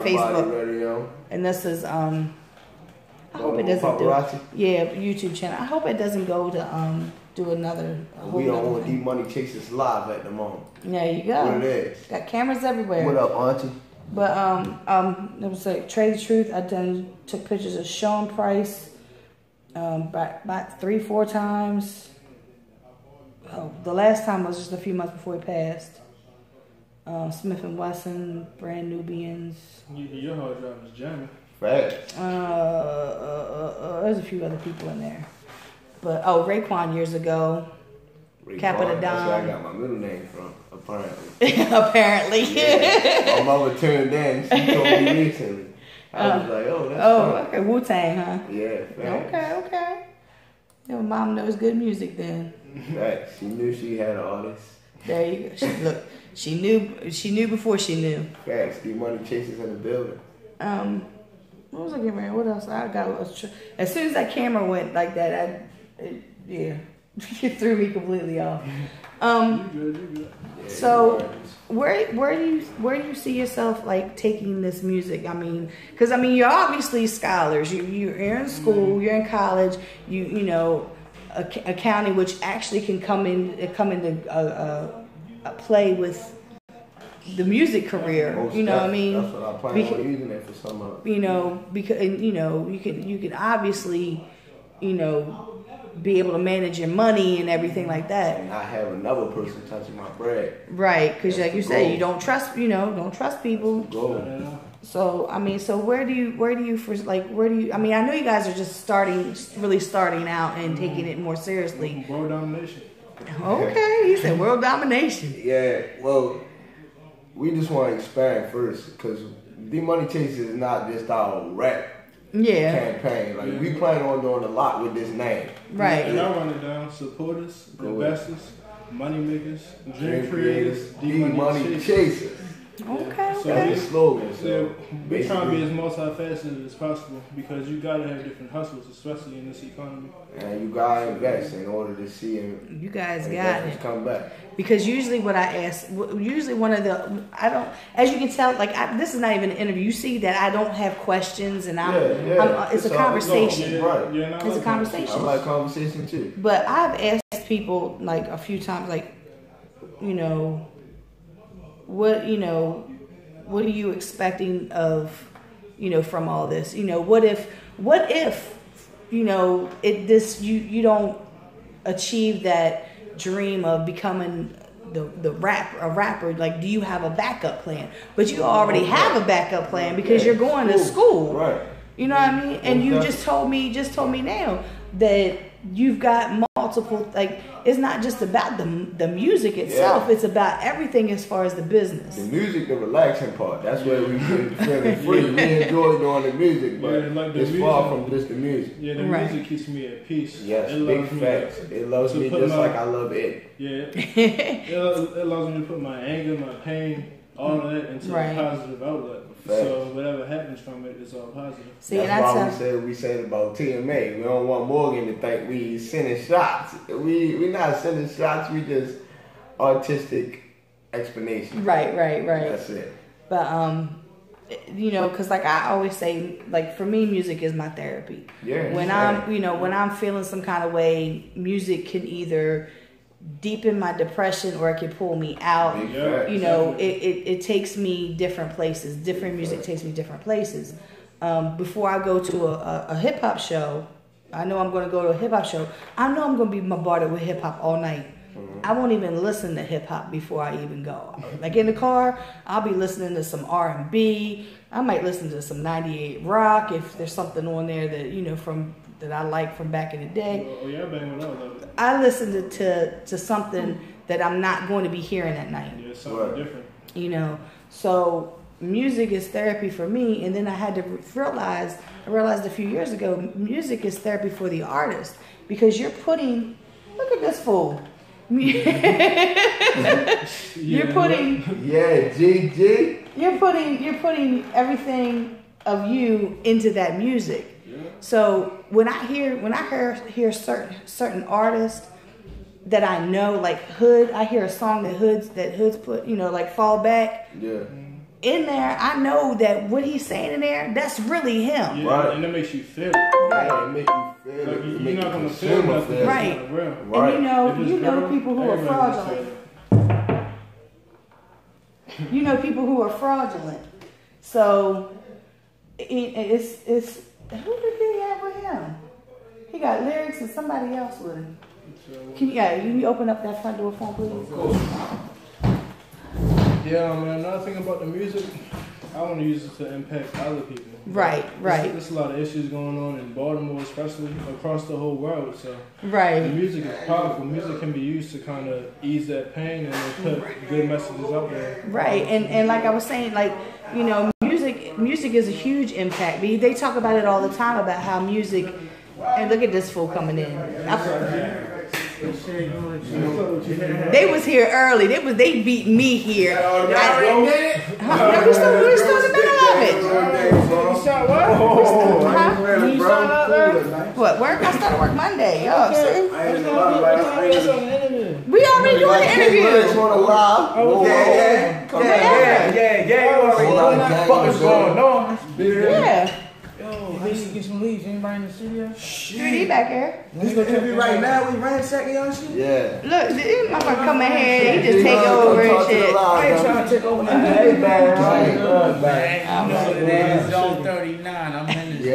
Facebook. Radio. And this is I hope it doesn't Paparazzi. YouTube channel. I hope it doesn't go to do another. We don't want these money chasers live at the moment. There you go. What it is? Got cameras everywhere. What up, Auntie? But it was like Trade the Truth. I took pictures of Sean Price back 3-4 times. Oh, the last time was just a few months before he passed. Smith & Wesson, Brand Nubians. Your hard drive is jamming. Facts. There's a few other people in there. But, Raekwon years ago. Capita Don. That's where I got my middle name from, apparently. Apparently. Yeah. My mother turned in. She told me recently. I was like, oh, that's fun. Okay. Wu-Tang, huh? Yeah, facts. Okay. Your mom knows good music then. Facts. She knew she had an artist. There you go. She knew before she knew. Facts. These money chasers in the building. What was I getting ready? What else? I got as soon as that camera went like that, it threw me completely off. You good. Yeah, So where do you see yourself like taking this music? I mean, because you're obviously scholars. You're in school. You're in college. You know accounting, which actually can come into a play with the music career. Most you know what I mean? That's what I plan on using it for some of it. You know, because you can obviously, be able to manage your money and everything like that. And I have another person touching my bread. Right, because like you said, you don't trust people. Go. So where do you I know you guys are just really starting out and taking it more seriously. World domination. Okay, he said world domination. Yeah, well, we just want to expand first because the money chasers is not just our rap campaign. Like we plan on doing a lot with this name. Right. And I'll run it down. Supporters, investors, money makers, dream creators, money chasers. Okay. So that's the slogan. So we're trying to be as multifaceted as possible because you gotta have different hustles, especially in this economy. And you gotta invest in order to see you guys got it. Come back. Because usually one of the, as you can tell, this is not even an interview. You see that I don't have questions and it's a conversation. Right. It's a conversation. I like conversation too. But I've asked people like a few times, what are you expecting of, from all this? What if you don't achieve that dream of becoming a rapper? Like, do you have a backup plan? But you already have a backup plan because you're going to school. Right. You know what I mean? And you just told me now that you've got multiple, it's not just about the music itself, it's about everything as far as the business. The music, the relaxing part, that's where we get feeling free. We enjoy doing the music, but it's far from just the music. Yeah, the music keeps me at peace. Yes, big facts. It loves me just like I love it. Yeah. It allows me to put my anger, my pain, all of that into a positive outlet. So whatever happens from it is all positive. See, that's why we said about TMA. We don't want Morgan to think we sending shots. We not sending shots. We just artistic explanation. Right. That's it. But because I always say, for me, music is my therapy. Yeah. When I'm feeling some kind of way, music can either deepen my depression or it can pull me out. It takes me different places. Different music takes me different places. Before I go to a hip hop show, I know I'm going to go to a hip hop show. I know I'm going to be bombarded with hip hop all night. I won't even listen to hip hop before I even go. Like in the car, I'll be listening to some R&B. I might listen to some 98 rock if there's something on there that that I like from back in the day. Oh yeah, bang with all of it. I listen to something that I'm not going to be hearing at night. Yeah, something different. So music is therapy for me, and then I had to realize a few years ago, music is therapy for the artist because you're putting. Look at this fool. You're putting. Yeah, GG. You're putting everything of you into that music. So when I hear certain artists that I know, like Hood, I hear a song that Hood's put, like Fall Back. Yeah. in there, I know that what he's saying in there, that's really him. Yeah, right. And it makes you feel it. Right. Yeah, it makes you feel it. Like you're not gonna feel nothing. Right. Right. And you know people who are fraudulent. You know people who are fraudulent. So it's who did he have with him? He got lyrics and somebody else with him. Can you open up that front door for him, please? Yeah, man. Another thing about the music, I want to use it to impact other people. Right. There's a lot of issues going on in Baltimore, especially across the whole world. So the music is powerful. Music can be used to kind of ease that pain and put good messages out there. Right, and like I was saying, like, you know, music is a huge impact. They talk about it all the time about how music. And look at this fool coming in. They was here early. They beat me here. We still in the middle of it. You shot what? You shot out there? What, work? I started work Monday. Oh, see? We already doing the interview. Yeah. We should get some leads. Anybody in the studio? 3D back here. This gonna interview right now. We ransacking y'all shit. Yeah. Look, this motherfucker come in here. He just take over and shit. I ain't trying to take over my Hey, man. You know what it is. Zone 39. I'm in this.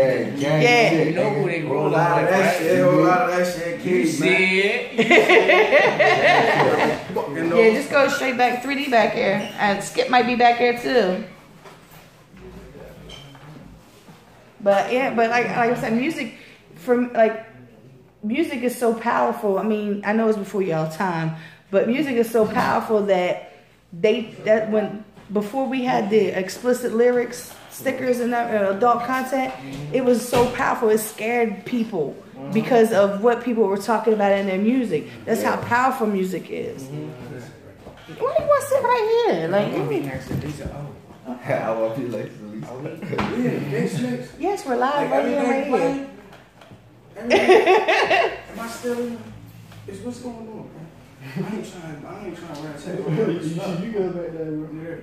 Yeah. You know who they roll A lot of that shit. You see it? Yeah, just go straight back. 3D back here. And Skip might be back here too. But yeah, like I said, music is so powerful. I mean, I know it's before y'all time, but music is so powerful that before we had the explicit lyrics, stickers, and adult content, it was so powerful. It scared people because of what people were talking about in their music. That's how powerful music is. Why do you want to sit right here? Like, I want you like yes, we're live right here. Am I still in? What's going on, man? I ain't trying to rap. You go back there, bro.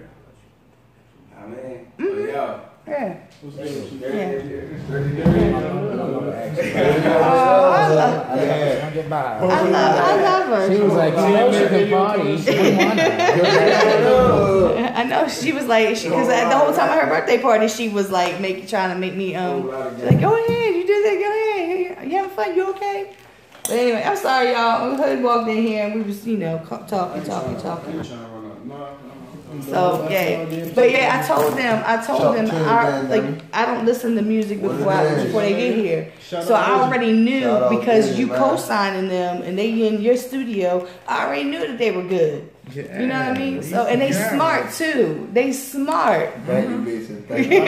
I mean, Yeah. What's good? I love her. She was like, she can party. I know she was like, because the whole time at her birthday party, she was like trying to make me like, go ahead, you did that, go ahead, you having fun, you okay? But anyway, I'm sorry, y'all. We walked in here and we was, talking. So yeah, but yeah, I told them, I don't listen to music before they get here. So I already knew because you co-signing them and they in your studio. I already knew that they were good. You know what I mean? So and they smart too. They smart. Thank you, Mason. Thank you.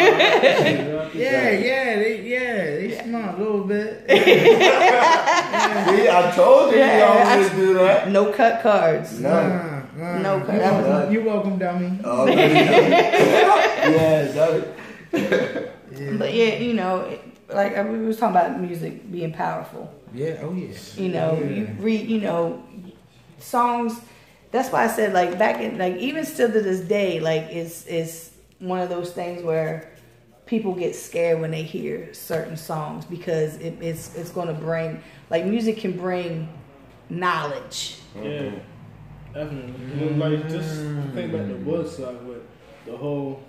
They smart a little bit. See, I told you you always do that. No cut cards. No. No cut. You're welcome, dummy. Oh, yeah, dummy. But yeah, like we was talking about music being powerful. Yeah. Oh yeah. You read, songs. That's why I said, like, back in, like, even still to this day, like, it's one of those things where people get scared when they hear certain songs because it's going to bring, like, music can bring knowledge. Yeah, definitely. Like, just think about the Woodstock with the whole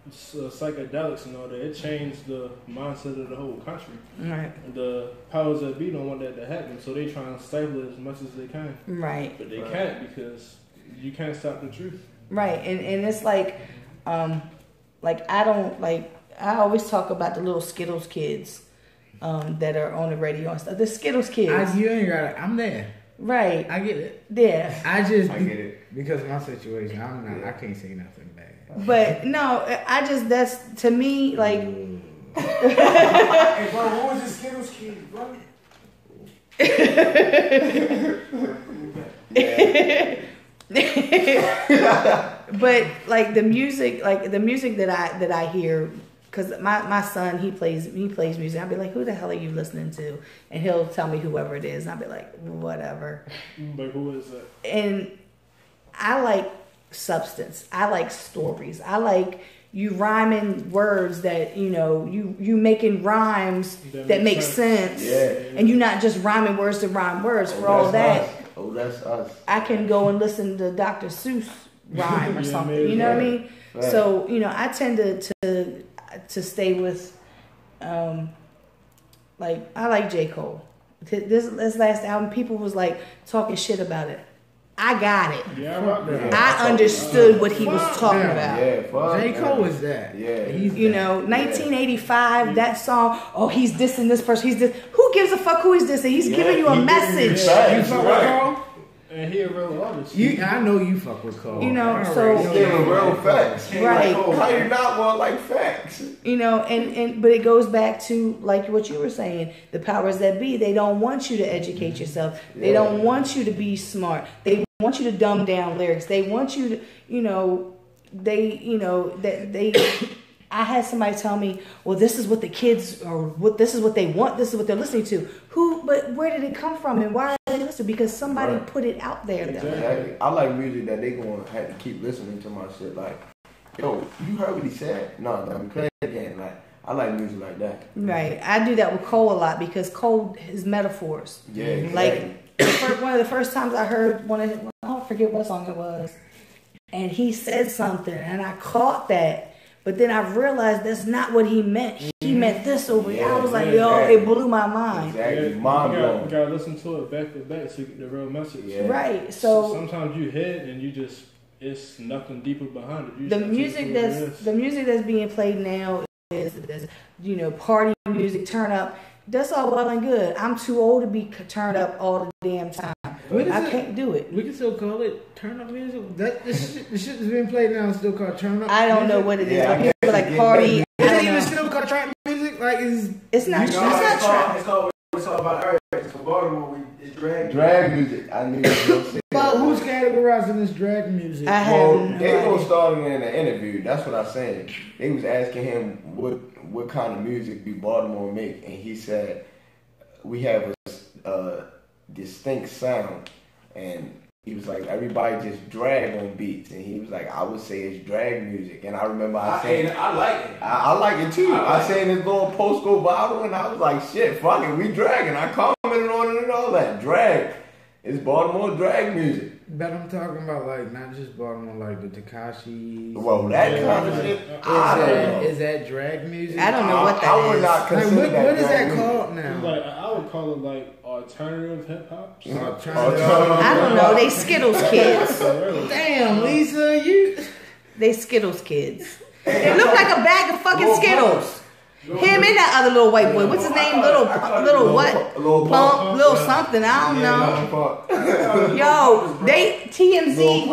psychedelics and all that. It changed the mindset of the whole country. Right. The powers that be don't want that to happen, so they try and stifle it as much as they can. Right. But they can't because you can't stop the truth. Right. And it's like I always talk about the little Skittles kids that are on the radio and stuff. The Skittles kids. You ain't got it. I'm there. Right. I get it. Yeah. I get it. Because of my situation, I can't say nothing bad. But no, that's to me like. Hey, bro, what was the Skittles kids, bro? But like the music that I hear, because my son he plays music. I'll be like, who the hell are you listening to? And he'll tell me whoever it is, and I'll be like, whatever. But who is that? And I like substance. I like stories. I like you rhyming words that, you know, you making rhymes that make sense. Yeah. And you not just rhyming words to rhyme words. For all that, that's us. I can go and listen to Dr. Seuss rhyme or something. You know what I mean? Right. So, you know, I tend to stay with, like, I like J. Cole. This last album, people was like talking shit about it. I got it. Yeah, I understood what he was talking about. Yeah, J. Cole is that. Yeah, you know, 1985. That song. Oh, he's dissing this person. He's this. Who gives a fuck who he's dissing? He's giving you a message. You fuck with Cole? And he a real artist. I know you fuck with Cole. You know, so he's giving real facts. Right. How you not want like facts? You know, but it goes back to like what you were saying. The powers that be, they don't want you to educate yourself. They don't want you to be smart. They want you to dumb down lyrics. They want you to, I had somebody tell me, well, this is what the kids, or this is what they want, this is what they're listening to. But where did it come from and why are they listening? Because somebody put it out there. Exactly. I like music that they gonna have to keep listening to my shit. Like, yo, you heard what he said? No, I'm playing again. Like, I like music like that. Right. I do that with Cole a lot because Cole, his metaphors. Yeah, exactly. Like, one of the first times I heard I don't forget what song it was, and he said something, and I caught that. But then I realized that's not what he meant. He meant this over here. I was like, it blew my mind. Exactly. You gotta listen to it back to back so you get the real message. Yeah. Right. So sometimes you hit and it's nothing deeper behind it. The music that's being played now is party music, turn up. That's all well and good. I'm too old to be turned up all the damn time. I can't do it. We can still call it turn up music. The shit that's being played now is still called turn up. I don't know what it is. But people like party. Is it even still called trap music? Like it's not. It's not trap. It's all about Earth. For Baltimore, it's drag music. I need to But who's categorizing this drag music? They gonna start it in an interview. That's what I'm saying. They was asking him what kind of music do Baltimore make, and he said we have a distinct sound, and he was like everybody just drag on beats, and he was like I would say it's drag music, and I remember I like it. I like it too. I seen this little post go viral, and I was like shit, fuck it, we dragging. I commented on it and all that. Drag. It's Baltimore drag music. But I'm talking about like not just Baltimore, like the Tekashis. Well, that kind of shit. Is that drag music? I don't know what that is. I would not consider that. What is that called now? Like, I would call it like alternative hip hop. I don't know. They Skittles kids. Damn, Lisa, They Skittles kids. They look like a bag of fucking Skittles. Him and that other little white boy. What's his name? Little what? Pump, little something. I don't know. Yo, TMZ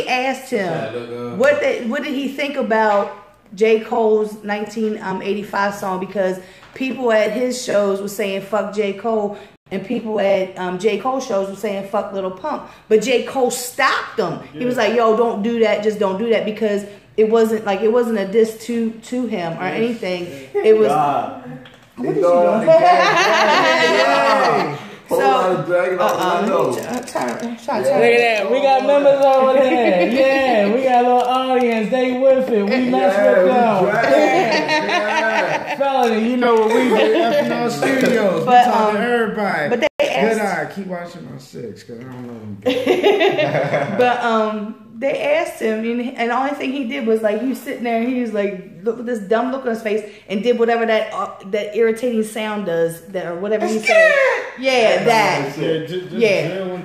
asked him what did he think about J. Cole's 1985 song, because people at his shows were saying fuck J. Cole, and people at J. Cole shows were saying fuck Little Pump. But J. Cole stopped them. He was like, yo, don't do that. Just don't do that, because it wasn't a diss to him or anything. It was. What is he doing? Look at that. We got members over there. Yeah, we got a little audience. They with it. We mess with them. Felony, you know what we do. FNL Studios. We talk to everybody. But they asked, good eye. Keep watching my six, because I don't know them. But they asked him, and the only thing he did was like he was sitting there, and he was like, look with this dumb look on his face, and did whatever that irritating sound does, or whatever he said. Yeah, that.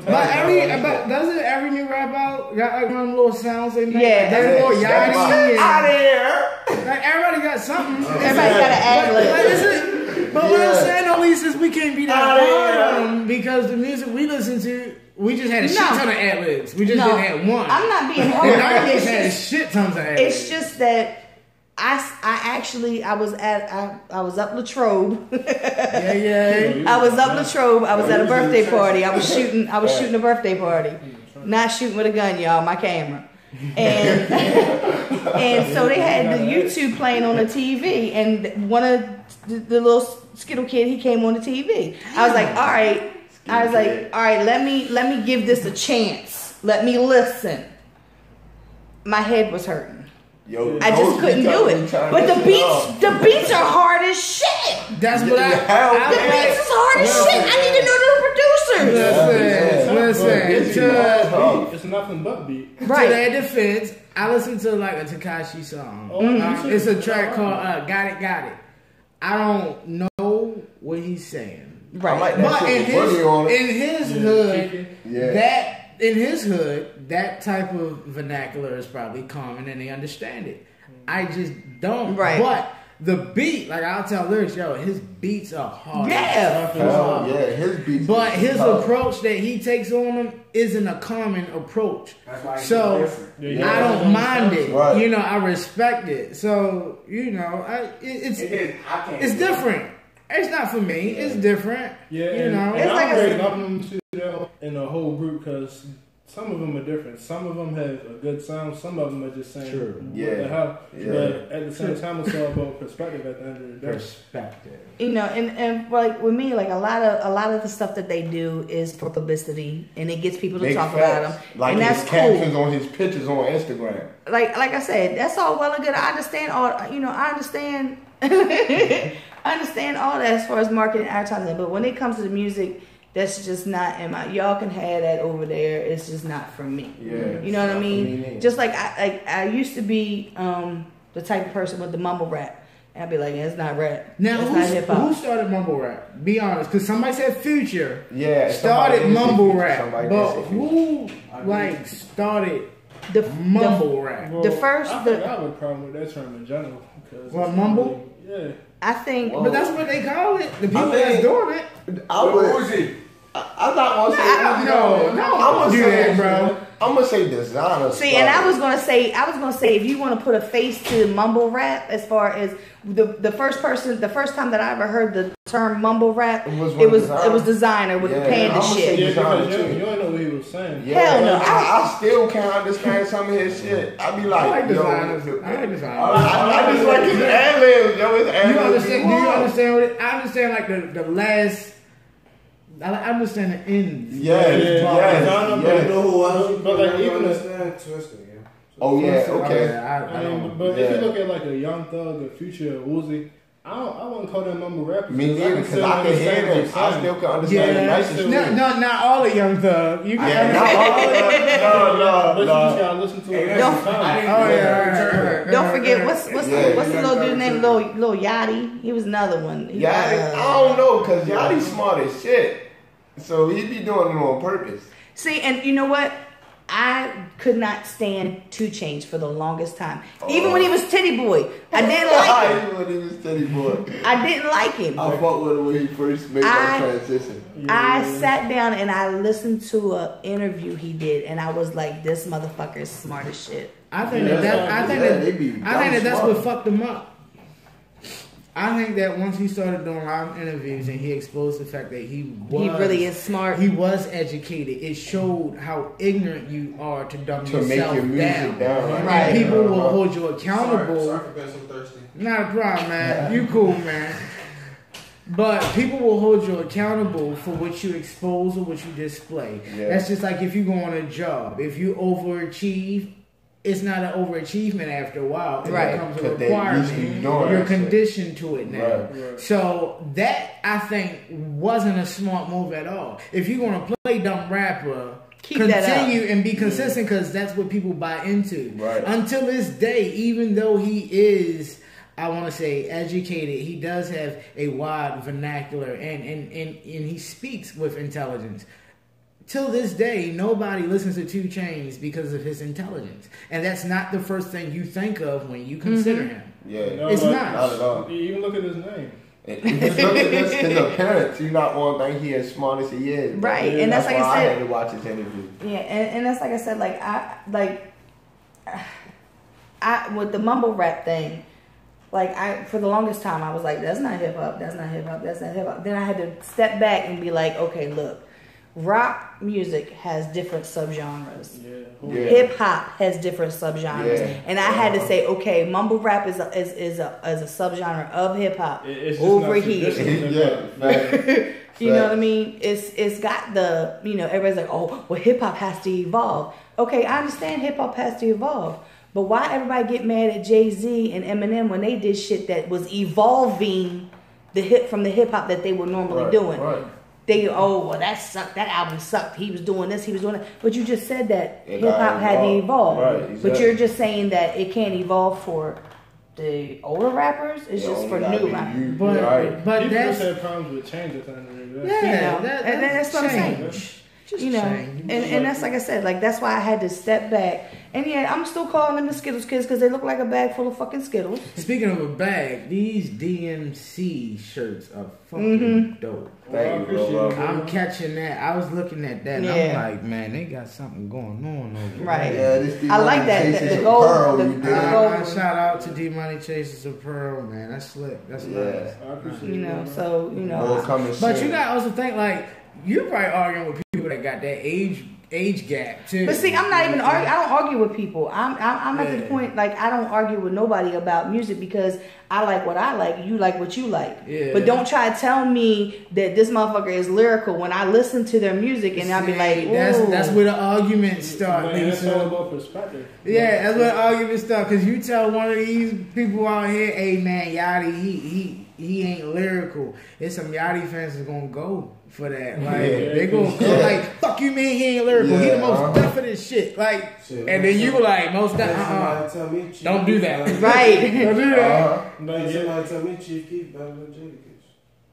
But doesn't every new rap out got like one of them little sounds they make? Yeah, they're more yachty. Out of here. Like everybody got something. Everybody's got an ad-lib. But what I'm saying, at least, is we can't be that hard on them, because the music we listen to, we just had a shit ton of ad-libs. We just didn't have one. I'm not being hard. I just had shit tons of ad-libs. It's just that I was up Latrobe. Yeah. I was up Latrobe. I was at a birthday party. I was shooting a birthday party. Not shooting with a gun, y'all. My camera. And so they had the YouTube playing on the TV, and one of the little Skittle kid, he came on the TV. I was like, all right, I was like, all right, let me give this a chance. Let me listen. My head was hurting. Yo, I just couldn't do it. But the beats are hard as shit. That's what the beats is hard as shit. I need to know the producers. Listen, it's nothing but beat. Right. To their defense, I listened to like a Tekashi song. It's a track called Got It. I don't know what he's saying. Right. Like that, but in his hood, that type of vernacular is probably common and they understand it. I just don't. Right. But the beat, like I'll tell lyrics, yo, his beats are hard. Yeah. His beats. But his approach that he takes on them isn't a common approach. So I don't mind it. Right. You know, I respect it. So, you know, it's different. It's not for me. It's different. Yeah, you know. And I'm loving them too in the whole group because some of them are different. Some of them have a good sound. Some of them are just saying, "What the hell?" Yeah. But at the same time, it's all about perspective. At the end of the day, perspective. You know, and like with me, like a lot of the stuff that they do is for publicity, and it gets people to talk about them. Like and that's his captions on his pictures on Instagram. Like I said, that's all well and good. I understand all. You know, I understand. I understand all that as far as marketing and advertising, but when it comes to the music, that's just not in my. Y'all can have that over there. It's just not for me. Yeah, you know what I mean. Just like I used to be the type of person with the mumble rap, and I'd be like, it's not rap. Now who started mumble rap? Be honest, because somebody said Future. Yeah, started mumble rap, but who like started the mumble rap? Well, the first. I think I have a problem with that term in general. Well, mumble. Yeah. I think, but that's what they call it. The people that's doing it. I'm not gonna say no. I'm gonna do that, bro. I'm gonna say designer. See, and I was gonna say, if you want to put a face to mumble rap, as far as the first time that I ever heard the term mumble rap, it was designer with the panda shit. Yeah, because you don't know what he was saying. Yeah, hell no. I still can't understand some of his shit. I be like, I like designers. I just like his ad-libs, yo. His ad-libs. You understand? Do you understand what it? I understand like the last. I understand the ends. Yes. But like even Twister, yeah. Oh yeah, okay. But if you look at like a Young Thug, a Future, a Uzi, I wouldn't call them mumble rappers. Me neither, because I can hear them. I still can understand the message. Not all of Young Thug. You can not all of them. No. But you just gotta listen to it. Don't forget what's the little dude's name? Lil Yachty. He was another one. Yachty, I don't know, because Yachty's smart as shit. So he'd be doing it on purpose. See, and you know what? I could not stand 2 Chainz for the longest time. Even when he was Titty Boy, I didn't like him. Even when he was Titty Boy, I didn't like him. I fought with him when he first made that transition. I sat down and I listened to an interview he did, and I was like, "This motherfucker is smart as shit." I think that's what fucked him up. I think that once he started doing live interviews and he exposed the fact that he really is smart. He was educated. It showed how ignorant you are to dumb yourself make your music down. Right. People will hold you accountable. Sorry for being so thirsty. Not a problem, man. You cool, man. But people will hold you accountable for what you expose or what you display. Yeah. That's just like if you go on a job. If you overachieve, it's not an overachievement after a while. It becomes a requirement. You're conditioned to it now. Right. So that, I think, wasn't a smart move at all. If you're going to play dumb rapper, continue and be consistent, because that's what people buy into. Right. Until this day, even though he is, I want to say, educated, he does have a wide vernacular and he speaks with intelligence. Till this day, nobody listens to 2 Chainz because of his intelligence. And that's not the first thing you think of when you consider him. Yeah. No, it's not. Not at all. You even look at his name. If you look at his appearance, you not want to think he as smart as he is. Right. And that's like I said. I had to watch his interview. Yeah, and that's like I said, I with the mumble rap thing, for the longest time I was like, that's not hip hop, that's not hip hop, that's not hip hop. Then I had to step back and be like, okay, look. Rock music has different subgenres. Yeah. Hip hop has different subgenres, and I had to say, okay, mumble rap is a subgenre of hip hop over here. You know what I mean? It's got the, you know, everybody's like, oh, well, hip hop has to evolve. Okay, I understand hip hop has to evolve, but why everybody get mad at Jay-Z and Eminem when they did shit that was evolving from the hip hop that they were normally doing? Right. They well, that sucked. That album sucked. He was doing this. He was doing that. But you just said that hip hop had to evolve. Right, exactly. But you're just saying that it can't evolve for the older rappers. It's just for new rappers. But people just have problems with change at the end of the day. Yeah, and that's what I'm saying. Just you know, and that's like I said, like that's why I had to step back. And yeah, I'm still calling them the Skittles kids because they look like a bag full of fucking Skittles. Speaking of a bag, these DMC shirts are fucking dope. Thank you, I'm catching that. I was looking at that and I'm like, man, they got something going on over there. Right. Yeah, this I like that. The gold. Shout out to D Money Chaserss of Pearl, man. That's slick. That's nice. I appreciate you know, so you know. But you got to also think like you're probably arguing with people that got that age gap too. But see, I'm not even arguing. I don't argue with people. I'm at the point like I don't argue with nobody about music because I like what I like. You like what you like. Yeah. But don't try to tell me that this motherfucker is lyrical when I listen to their music and I'll be like, ooh. That's where the arguments start. It's all about perspective. Yeah, that's where the arguments start. Because you tell one of these people out here, hey man, Yachty, he ain't lyrical. There's some Yachty fans that's gonna go for that. Like they gonna go like, fuck you mean he ain't lyrical. He the most definite shit. Like and then you were like, most definite don't do that. Right. Don't do that. Somebody tell me Chief Keef better than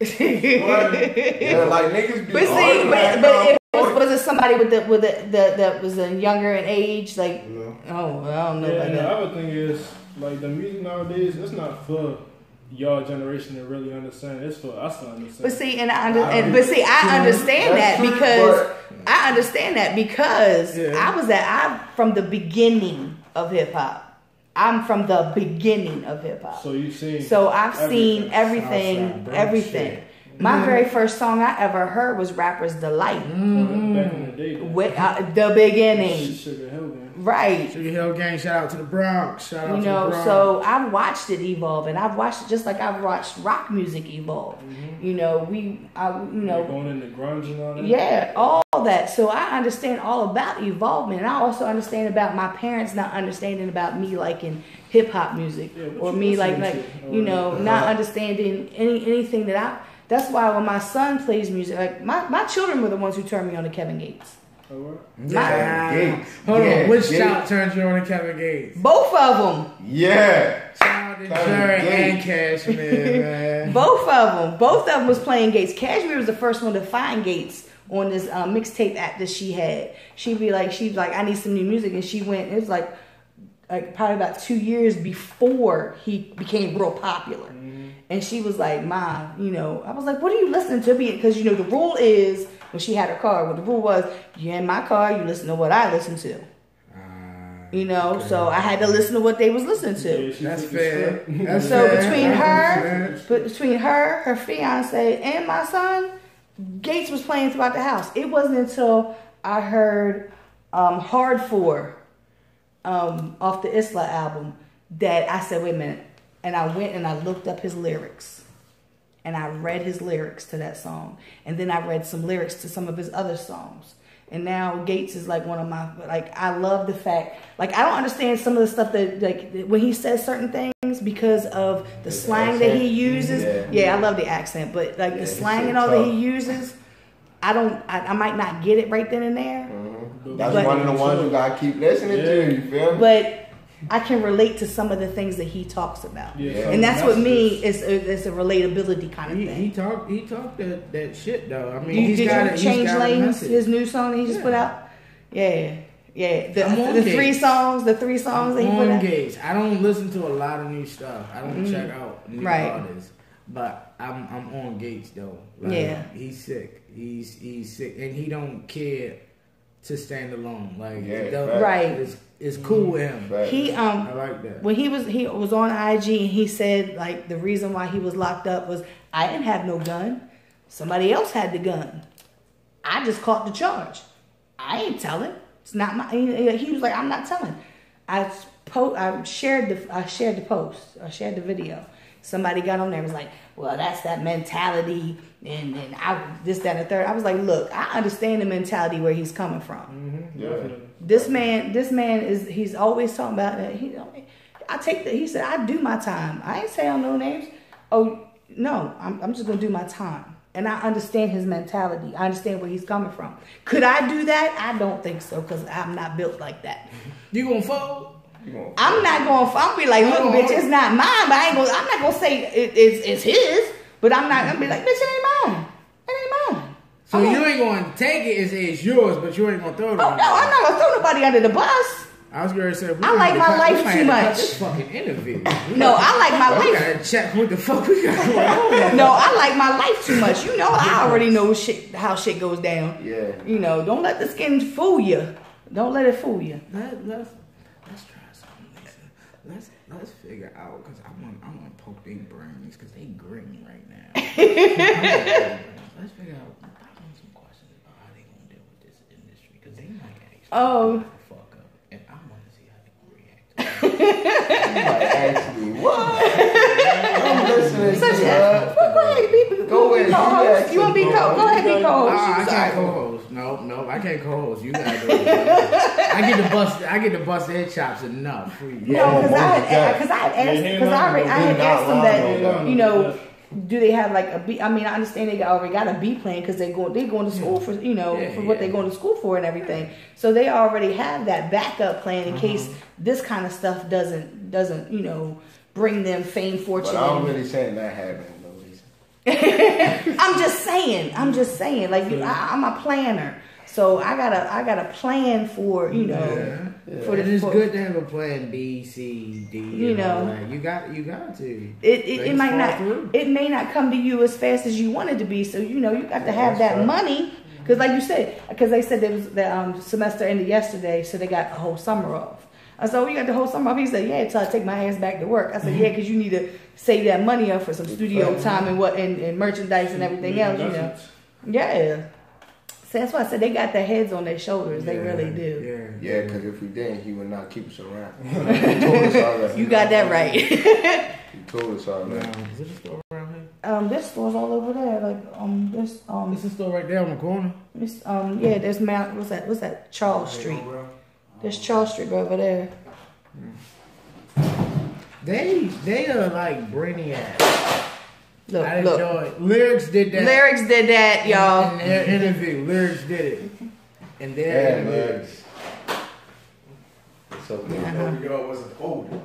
Jadakiss. Yeah, like niggas be but see, but was it somebody that was younger in age? Like, oh, well, I don't know about that. The other thing is, like, the music nowadays, it's not for y'all generation to really understand. It's for us to understand. But see, I understand that because I'm from the beginning of hip hop. I'm from the beginning of hip hop. So you've seen. So I've seen everything. My very first song I ever heard was Rapper's Delight. Back in the day. With the beginning. Sugar Hill Gang. Right. Sugar Hill Gang, shout out to the Bronx. Shout out to the Bronx. So I've watched it evolve, and I've watched it just like I've watched rock music evolve. Mm-hmm. You know, going into grunge and all that. Yeah, all that. So I understand all about evolvement, and I also understand about my parents not understanding about me liking hip hop music or me not understanding anything that I. That's why when my son plays music, like my children were the ones who turned me on to Kevin Gates. Hold on, which child turned you on to Kevin Gates? Both of them. Yeah. Child and Jared and Cashmere, man. Both of them was playing Gates. Cashmere was the first one to find Gates on this mixtape app that she had. She's like, I need some new music, and she went. It was like probably about 2 years before he became real popular. And she was like, Ma, I was like, what are you listening to? Because, the rule is, when she had her car, the rule was, you're in my car, you listen to what I listen to. Okay. So I had to listen to what they was listening to. That's fair. Between her fiance, and my son, Gates was playing throughout the house. It wasn't until I heard Hard For off the Isla album that I said, wait a minute. And I went and I looked up his lyrics. And I read his lyrics to that song. And then I read some lyrics to some of his other songs. And now Gates is like one of my, I love the fact, I don't understand some of the stuff that, when he says certain things because of the slang that he uses. Yeah, I love the accent. But the slang and all that he uses, I might not get it right then and there. Mm-hmm. That's one of the ones you got to keep listening to, you feel me? But I can relate to some of the things that he talks about, and that's what it's a relatability kind of thing. He talked that shit though. I mean, he's got Change Lanes, his new song that he just put out. Yeah. The three songs that he put out. Gates. I don't listen to a lot of new stuff. I don't check out new artists, but I'm on Gates though. He's sick. He's sick, and he don't care to stand alone. It's cool with him. I like that. When he was on IG and he said the reason why he was locked up was I didn't have no gun. Somebody else had the gun. I just caught the charge. I ain't telling. It's not my. He was like, I'm not telling. I shared the post. I shared the video. somebody got on there and was like, well, that's that mentality and this, that, and the third. I was like, look, I understand the mentality where he's coming from. This man he's always talking about that. He said, I do my time. I ain't saying no names. Oh, no, I'm just going to do my time. And I understand his mentality. I understand where he's coming from. Could I do that? I don't think so, because I'm not built like that. You gonna fold? I'm not going to, I'm be like, look, bitch, it's not mine, but I'm not going to say it's his, but I'm not going to be like, bitch, it ain't mine. It ain't mine. So you ain't going to take it, it's yours, but you ain't going to throw it on. Oh, no, I'm not going to throw nobody under the bus. I was going to say, I like my life too much. This fucking interview. No, I like my life. We gotta check what the fuck we got going on. No, I like my life too much. You know, I already know how shit goes down. Yeah. You know, don't let the skin fool you. Don't let it fool you. Let's try something, Lisa. Let's figure out, because I want to poke their brains, because they green right now. Let's figure out. I want some questions about how they gonna deal with this industry, because they might actually fuck up, and I want to see how they gonna react. You might ask me what? I'm listening to her. Go ahead. You want to be co-host? Go ahead, be co-host. I can't co-host. No, I can't co-host. You gotta do it. I get to bust their chops enough. No, because I had asked them that, you know, do they have like a B? I mean, I understand they already got a B plan because they're going to school for, you know, for what they're going to school for and everything. So they already have that backup plan in case this kind of stuff doesn't you know, bring them fame, fortune. But I'm really saying that happened. I'm just saying, like I'm a planner, so I got a plan for, you know, for the. It's good to have a plan B, C, D. You know, you got to. It may not come to you as fast as you want it to be. So you know, you got to have that money, because like you said, because they said there was the semester ended yesterday, so they got the whole summer off. I said, oh, you got the whole summer off? He said, yeah, until I take my ass back to work. I said, yeah, because you need to save that money up for some studio time and merchandise and everything else, you know. Yeah. So that's why I said they got their heads on their shoulders. They really do. Yeah, because if we didn't, he would not keep us around. He told us already. You got that right. He told us already. Is it a store around here? This store's all over there. Like this It's a store right there on the corner. There's what's that? Charles Street. There's Charles Street over there. They are like brainiacs. Look. Lyrics did that. Lyrics did that, y'all. In their interview, Lyrics did it. And their Lyrics. So y'all wasn't folded.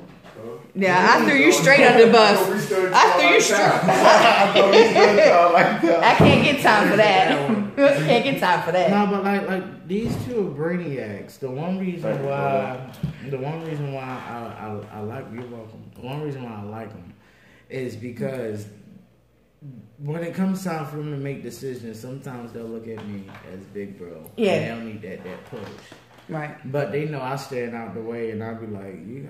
Yeah, I threw you straight under the bus. I threw you straight. I can't get time for that. Can't get time for that. No, but like these two are brainiacs. The one reason why I like, you're welcome. The one reason why I like them is because when it comes time for them to make decisions, sometimes they'll look at me as big bro. Yeah. And they don't need that push. Right. But they know I stand out the way, and I'll be like, you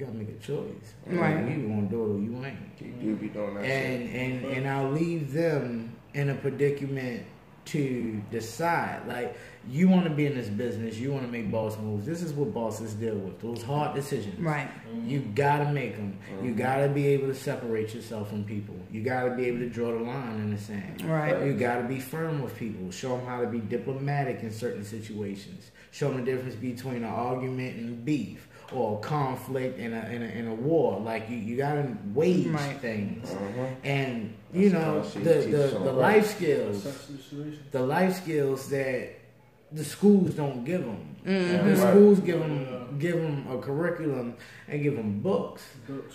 gotta make a choice. Right. You gonna do it or you ain't. You do be doing that and I'll leave them in a predicament to decide. Like, you want to be in this business, you want to make boss moves. This is what bosses deal with. Those hard decisions. Right. You gotta make them. You gotta be able to separate yourself from people. You gotta be able to draw the line in the sand. Right. You gotta be firm with people. Show them how to be diplomatic in certain situations. Show them the difference between an argument and beef, or a conflict and a war. Like you gotta wage things. And you know the life skills, that the schools don't give them. The schools give them a curriculum and give them books,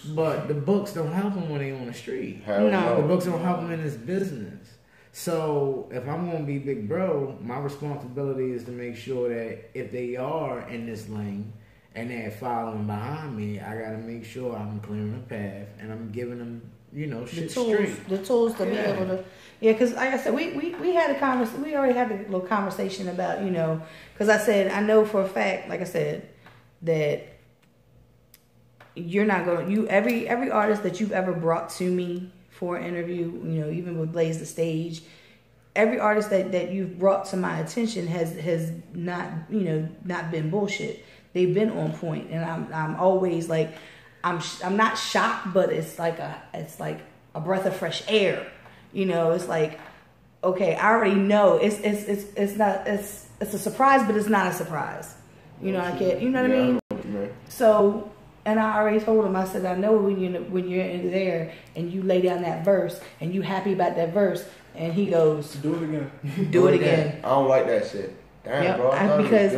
but the books don't help them when they on the street. No, the books don't help them in this business. So if I'm going to be big bro, my responsibility is to make sure that if they are in this lane and they're following behind me, I got to make sure I'm clearing the path and I'm giving them, you know, shit straight. The tools to be able to, because like I said, we had a conversation. We already had a little conversation about, you know, because I said I know for a fact, like I said, that you're not going. Every artist that you've ever brought to me for an interview, you know, even with Blaze the Stage, every artist that you've brought to my attention has not, you know, not been bullshit. They've been on point, and I'm always like, I'm not shocked, but it's like a breath of fresh air. You know, it's like, okay, I already know it's a surprise, but it's not a surprise. You know, you know what I mean? So, and I already told him, I said, I know when you're in there and you lay down that verse and you happy about that verse, and he goes, do it again. Do it again. I don't like that shit. Damn, bro. Because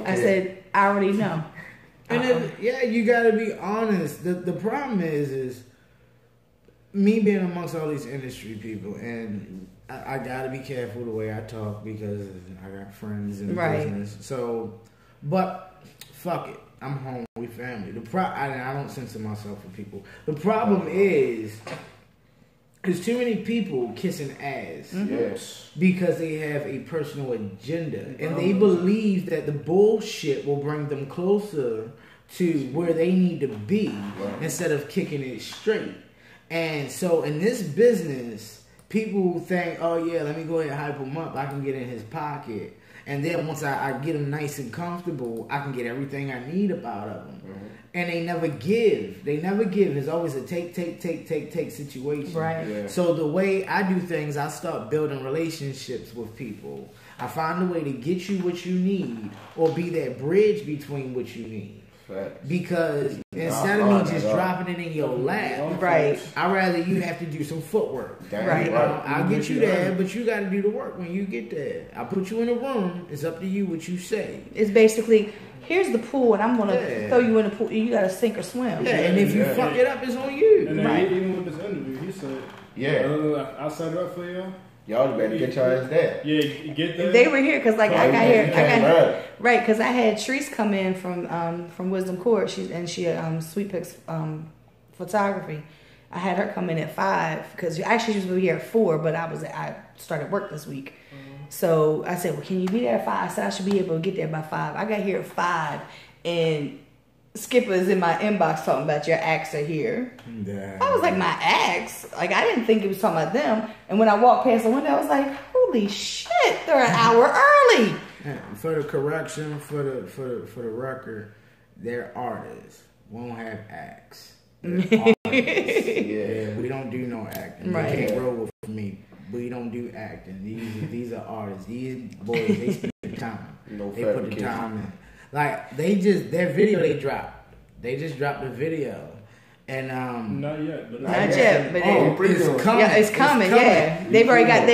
I said, I already know. And you gotta be honest. The problem is me being amongst all these industry people, and I gotta be careful the way I talk because I got friends in business. So, but fuck it, I'm home, we family. I don't censor myself for people. The problem is there's too many people kissing ass because they have a personal agenda, and they believe that the bullshit will bring them closer to where they need to be instead of kicking it straight. And so in this business, people think, oh yeah, let me go ahead and hype him up. I can get in his pocket. And then once I get him nice and comfortable, I can get everything I need about him. And they never give. There's always a take situation. Right. Yeah. So the way I do things, I start building relationships with people. I find a way to get you what you need or be that bridge between what you need. Because instead of me just dropping it in your lap, right, I'd rather you have to do some footwork. Right. I'll get you there, but you got to do the work when you get there. I'll put you in a room. It's up to you what you say. It's basically, here's the pool, and I'm going to throw you in the pool. You got to sink or swim. Yeah, and if you fuck it up, it's on you. And then even with this interview, he said, I set it up for you. Y'all better get your ass there. Yeah, get there. They were here because I got here. Right, because I had Treese come in from Wisdom Court. She Sweet Picks photography. I had her come in at 5 because actually she was going to be here at 4, but I started work this week. So I said, well, can you be there at 5? I said I should be able to get there by 5. I got here at 5, and Skipper is in my inbox talking about your acts are here. Yeah. I was like, my acts? Like, I didn't think it was talking about them. And when I walked past the window, I was like, holy shit, they're an hour early. For the correction, for the record, they're artists. We don't have acts. Yeah, we don't do no acting. Right. You can't roll with me. We don't do acting. These are artists. These boys, they spend the time. They put the time in. Like, their video they dropped. They just dropped the video. And not yet, but it's coming. Yeah, it's coming. Yeah, they've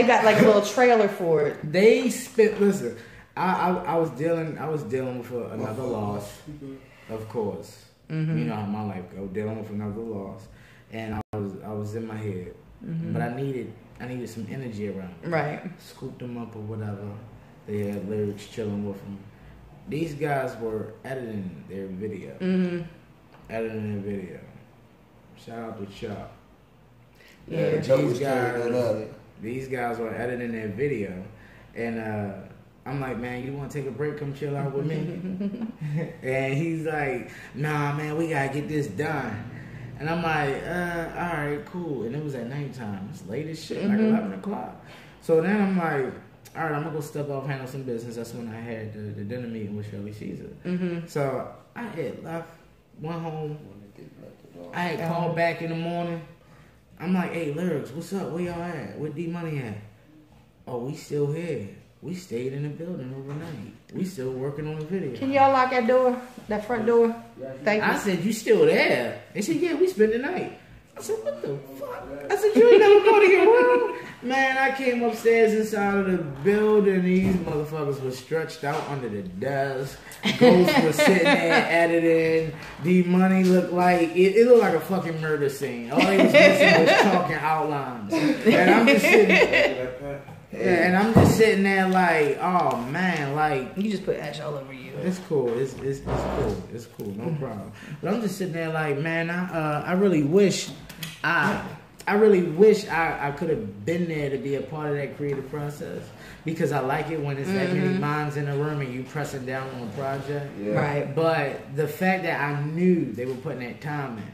got like a little trailer for it. They spit. Listen, I was dealing with another loss, of course. Mm-hmm. You know how my life go, dealing with another loss, and I was in my head, but I needed some energy around me. Right. Scooped them up or whatever. They had lyrics chilling with them. These guys were editing their video. Shout out to Chop. Yeah, these guys were editing their video, and I'm like, man, you want to take a break? Come chill out with me. And he's like, nah, man, we gotta get this done. And I'm like, all right, cool. And it was at nighttime. It's late as shit, like 11 o'clock. So then I'm like, all right, I'm gonna go step off, handle some business. That's when I had the dinner meeting with Shirley Caesar. So I had left, went home. I had called back in the morning. I'm like, hey, Lyrics, what's up? Where y'all at? Where D Money at? Oh, we still here. We stayed in the building overnight. We still working on the video. Can y'all lock that door? That front door? Thank you. I said, you still there? They said, yeah, we spent the night. I said, what the fuck? I said, you ain't never go to your room? Man, I came upstairs inside of the building. These motherfuckers were stretched out under the desk. Ghost was sitting there editing. D Money looked like, it looked like a fucking murder scene. All they was missing was chalk and outlines. And I'm just sitting there. Yeah, and I'm just sitting there like, oh man, like, you just put ash all over you. It's cool. It's cool. It's cool. No problem. But I'm just sitting there like, man, I really wish I could have been there to be a part of that creative process, because I like it when it's that many minds in a room and you pressing down on a project. Yeah. Right. But the fact that I knew they were putting that time in.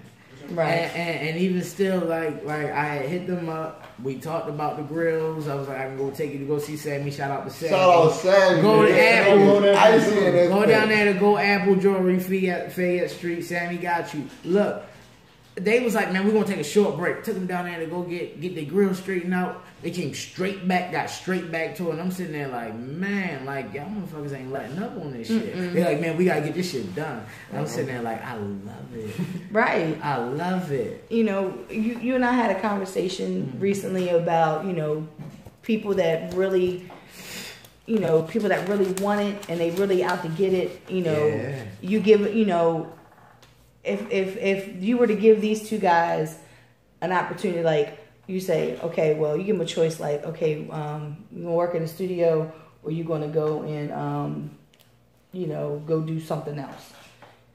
Right. And even still, like I had hit them up. We talked about the grills. I was like, I can go take you to go see Sammy. Shout out to Sammy. Shout out Sammy. Go to Apple. Go down there to Go Apple Jewelry, Fayette Street. Sammy got you. Look, they was like, man, we're gonna take a short break. Took them down there to go get their grill straightened out. They came straight back, got straight back to it. And I'm sitting there like, man, like y'all motherfuckers ain't letting up on this shit. They're like, man, we gotta get this shit done. And I'm sitting there like, I love it. Right. I love it. You know, you and I had a conversation recently about, you know, people that really want it and they really out to get it. You know, you give, you know, if you were to give these two guys an opportunity, like you say, okay, well, you give them a choice, like, okay, you gonna work in the studio or you gonna go and, you know, go do something else.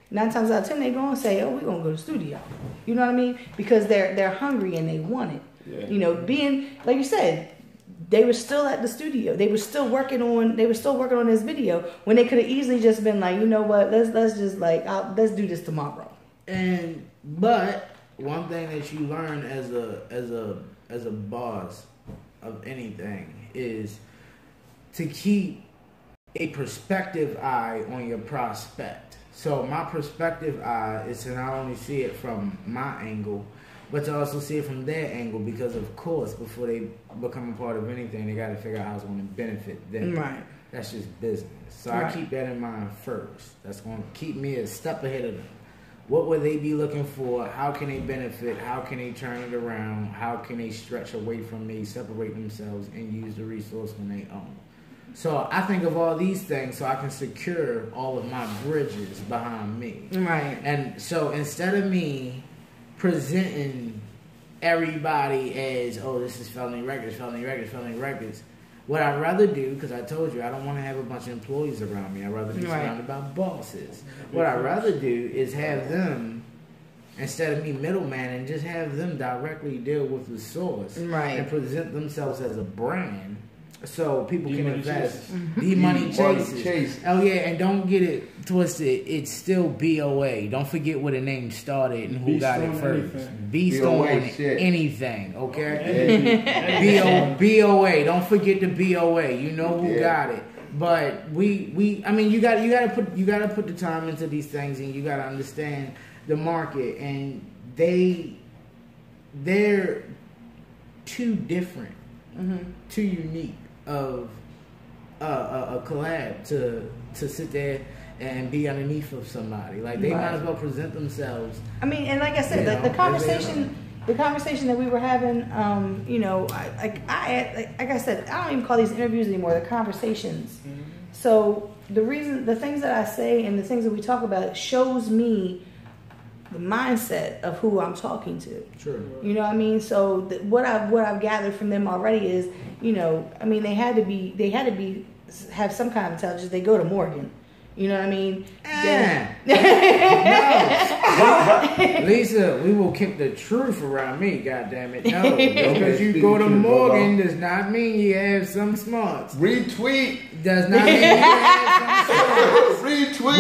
9 times out of 10, they're gonna say, oh, we're gonna go to the studio. You know what I mean? Because they're hungry and they want it. Yeah. You know, being, like you said, they were still at the studio. They were still working on this video when they could have easily just been like, you know what, let's just like, let's do this tomorrow. But one thing that you learn as a boss of anything is to keep a perspective eye on your prospect. So my perspective eye is to not only see it from my angle, but to also see it from their angle, because of course, before they become a part of anything, they got to figure out how it's going to benefit them. Right. That's just business. So I keep that in mind first. That's going to keep me a step ahead of them. What would they be looking for? How can they benefit? How can they turn it around? How can they stretch away from me, separate themselves, and use the resource when they own? So I think of all these things so I can secure all of my bridges behind me. Right. And so instead of me presenting everybody as, oh, this is Felony Records, what I'd rather do, because I told you I don't want to have a bunch of employees around me. I'd rather be surrounded by bosses. What I'd rather do is have them, instead of me middleman, and just have them directly deal with the source and present themselves as a brand. So people can invest. Money chases. Oh yeah, and don't get it twisted. It's still BOA. Don't forget where the name started and who got it first. Beast on anything. Okay. BOA. Don't forget the BOA. You know who got it. But I mean, you gotta put the time into these things, and you gotta understand the market, and they're too different, too unique of a collab to sit there and be underneath of somebody. Like they might as well present themselves. I mean, and like I said, the conversation that we were having, you know, like I said, I don't even call these interviews anymore. They're conversations. So the things that I say and the things that we talk about shows me the mindset of who I'm talking to. Sure. You know what I mean? So what I've gathered from them already is, you know, I mean, they had to have some kind of intelligence. They go to Morgan. You know what I mean? No. Lisa, we will keep the truth around me, goddammit. No. Because you go to Morgan does not mean you have some smarts. Retweet. Does not mean you have some smarts. Retweet.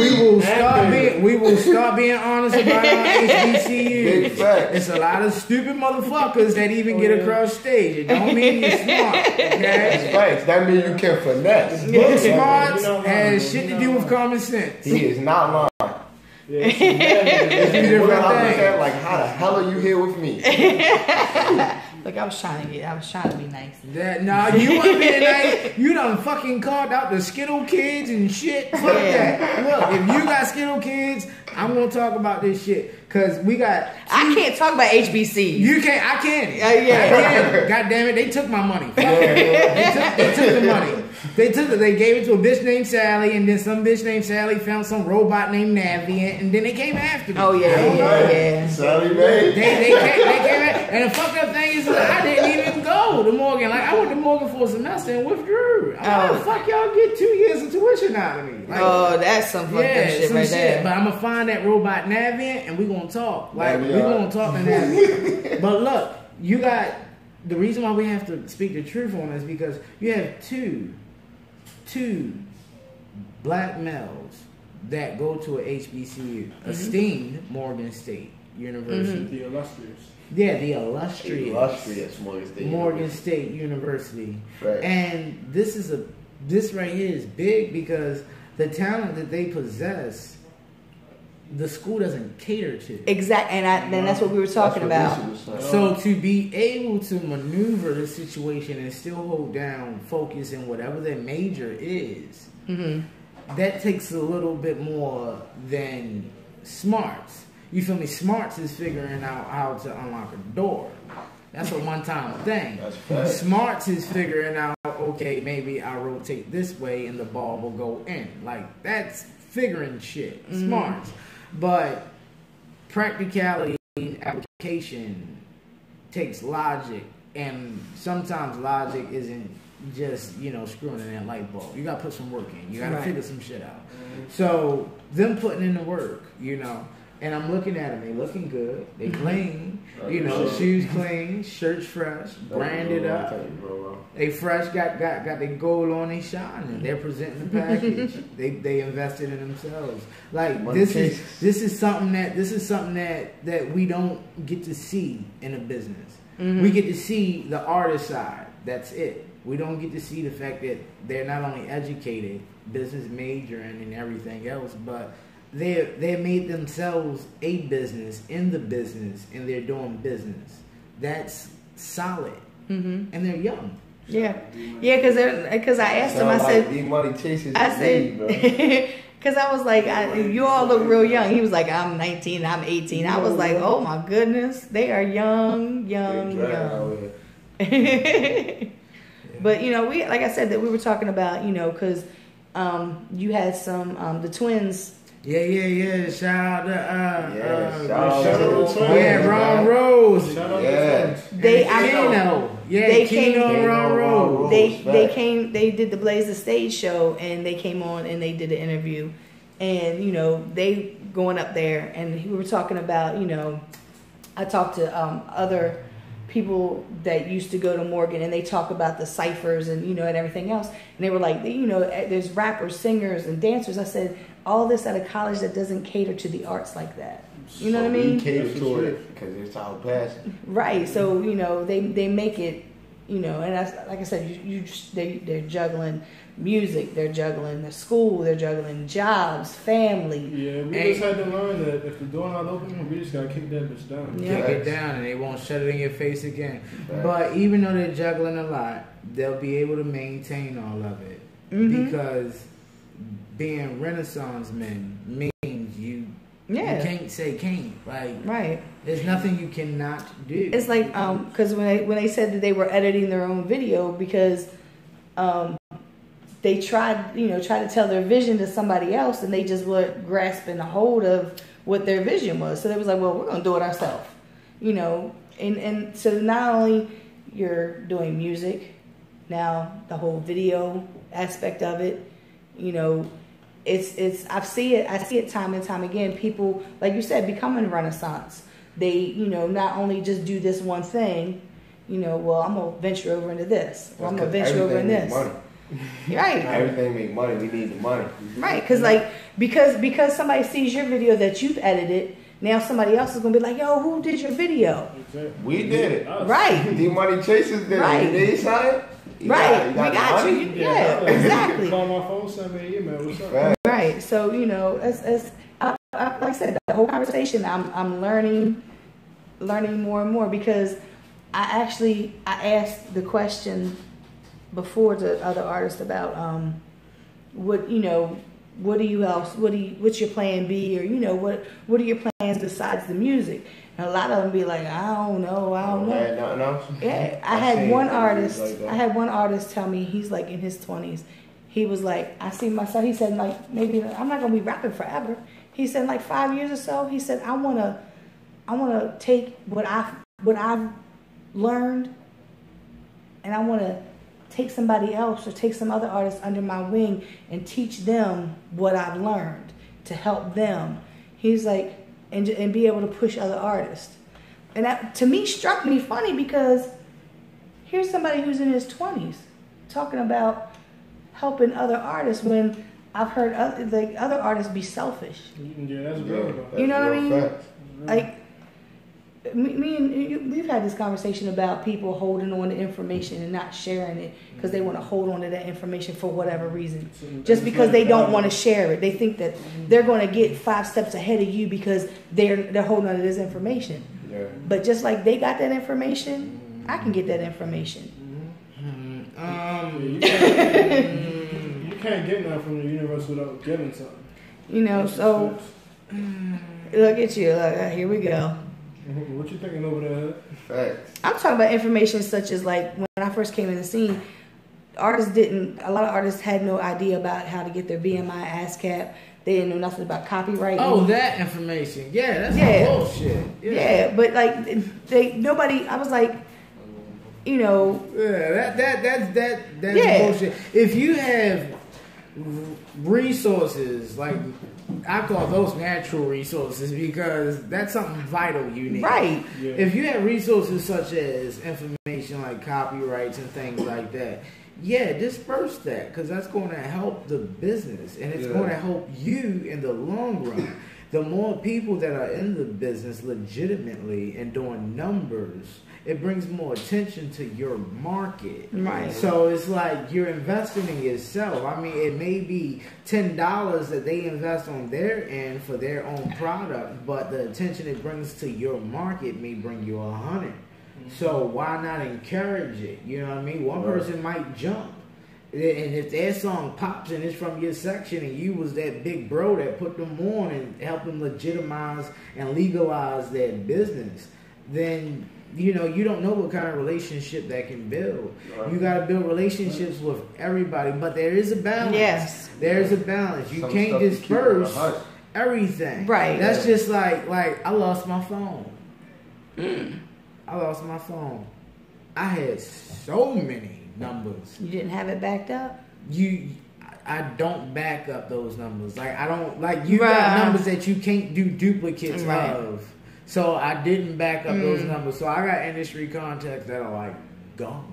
We will start being honest about our HBCUs. It's a lot of stupid motherfuckers that even get across stage. It don't mean you're smart. Okay? That's facts. That means you can finesse. Book smarts has shit to do with common sense. He is not lying. It's two different things. Like, how the hell are you here with me? Look, I was trying to be nice. Nah, you wasn't being nice. You done fucking carved out the Skittle kids and shit. Fuck that. Look, if you got Skittle kids, I'm gonna talk about this shit. Cause we got. I can't talk about HBC. You can't. I can. Yeah. God damn it! They took my money. They took the money. They gave it to a bitch named Sally, and then some bitch named Sally found some robot named Navient, and then they came after me. Oh yeah. Sally, man. They came after, and the fucked up thing is I didn't even go to Morgan. Like I went to Morgan for a semester and withdrew. How the fuck y'all get 2 years of tuition out of me? Like, that's some fucked up shit right there. But I'm gonna find that robot Navient, and we gonna talk. Like we gonna talk to Navient. But look, you got the reason why we have to speak the truth on this because you have two black males that go to a HBCU, esteemed Morgan State University. The illustrious. Yeah, the illustrious Morgan State University. Right. And this right here is big because the talent that they possess the school doesn't cater to. Exactly, and then that's what we were talking about. So to be able to maneuver the situation and still hold down focus in whatever their major is, that takes a little bit more than smarts. You feel me? Smarts is figuring out how to unlock a door. That's a one-time thing. Smarts is figuring out, okay, maybe I rotate this way and the ball will go in. Like, that's figuring shit. Smarts. But practicality, application takes logic, and sometimes logic isn't just, you know, screwing in that light bulb. You got to put some work in. You got to figure some shit out. So them putting in the work, you know, and I'm looking at them. They looking good. They clean. You know, shoes clean, shirts fresh, branded up. They fresh, got their gold on, they shining. They're presenting the package. they invested in themselves. Like this is something that we don't get to see in a business. We get to see the artist side. That's it. We don't get to see the fact that they're not only educated, business majoring and everything else, but they made themselves a business in the business, and they're doing business. That's solid, and they're young. Yeah, because I asked them. I said, because I was like, you all look real young. He was like, I'm 19, I'm 18. I was like, oh my goodness, they are young. But you know, like I said, that we were talking about, you know, because you had some the twins. Yeah. Shout out to Ron Rose. Ron Rose. They did the Blaze the Stage show, and they came on and they did an interview, and you know, they going up there, and we were talking about, you know, I talked to other people that used to go to Morgan, and they talk about the ciphers and, you know, and everything else, and they were like, you know, there's rappers, singers, and dancers. I said, all this at a college that doesn't cater to the arts like that. You know what I mean? We cater to it because it's our passion. Right. So, you know, they make it, you know, and that's, like I said, they're juggling music, they're juggling the school, they're juggling jobs, family. Yeah, we just had to learn that if the door not open, we just gotta kick that bitch down. Kick it down, and they won't shut it in your face again. But even though they're juggling a lot, they'll be able to maintain all of it, because being Renaissance men means you can't say can't. Like, there's nothing you cannot do. It's like because when they said that they were editing their own video because they tried to tell their vision to somebody else, and they just were grasping a hold of what their vision was. So they was like, well, we're gonna do it ourselves, you know. And so not only you're doing music, now the whole video aspect of it, you know, I see it time and time again. People, like you said, becoming Renaissance. They, you know, not only just do this one thing, you know, well, I'm gonna venture over into this, or I'm gonna venture over in this. Money. Right. Everything make money. We need the money. Right, because somebody sees your video that you've edited, now somebody else is gonna be like, yo, who did your video? We did it. Right. The money Chaserss did it. Right. Did he sign it? Right. We got you. Yeah, exactly. Call my phone, send me an email. What's up? Right. So, you know, like I said, the whole conversation, I'm learning more and more, because I asked the question before to other artists about what's your plan B, or, you know, what are your plans besides the music? And a lot of them be like, I don't know. Nothing else? Yeah, I had one artist tell me, he's like in his 20s. He was like, I see myself. He said, like, maybe I'm not gonna be rapping forever. He said, like 5 years or so. He said, I wanna take what I've learned, and I wanna take somebody else or take some other artists under my wing and teach them what I've learned to help them. He's like, and be able to push other artists. And that, to me, struck me funny, because here's somebody who's in his 20s talking about helping other artists, when I've heard other artists be selfish. Yeah, that's real. You know what I mean? Like, me and you, we've had this conversation about people holding on to information and not sharing it because they want to hold on to that information for whatever reason. Just because they don't want to share it. They think that they're going to get 5 steps ahead of you because they're holding on to this information. Yeah. But just like they got that information, I can get that information. You can't get nothing from the universe without giving something. You know, so look at you. Look, here we go. What you thinking over there? Facts. I'm talking about information such as like when I first came in the scene, a lot of artists had no idea about how to get their BMI ASCAP. They didn't know nothing about copyright. Oh, that information. Yeah, that's bullshit. Yeah, but like nobody. I was like, you know. Yeah, that's bullshit. If you have resources like, I call those natural resources because that's something vital you need. Right. Yeah. If you have resources such as information like copyrights and things like that, disperse that because that's going to help the business and it's going to help you in the long run. The more people that are in the business legitimately and doing numbers, it brings more attention to your market. Right. So it's like you're investing in yourself. I mean, it may be $10 that they invest on their end for their own product, but the attention it brings to your market may bring you 100. So why not encourage it? You know what I mean? One person might jump. And if their song pops and it's from your section and you was that big bro that put them on and helped them legitimize and legalize their business, then you know, you don't know what kind of relationship that can build. You got to build relationships with everybody, but there is a balance. Yes. There's a balance. You can't disperse everything. Right. That's just like I lost my phone. I lost my phone. I had so many numbers. You didn't have it backed up? I don't back up those numbers. Like, I don't, like, you got numbers that you can't do duplicates of. So I didn't back up those numbers. So I got industry contacts that are like gone.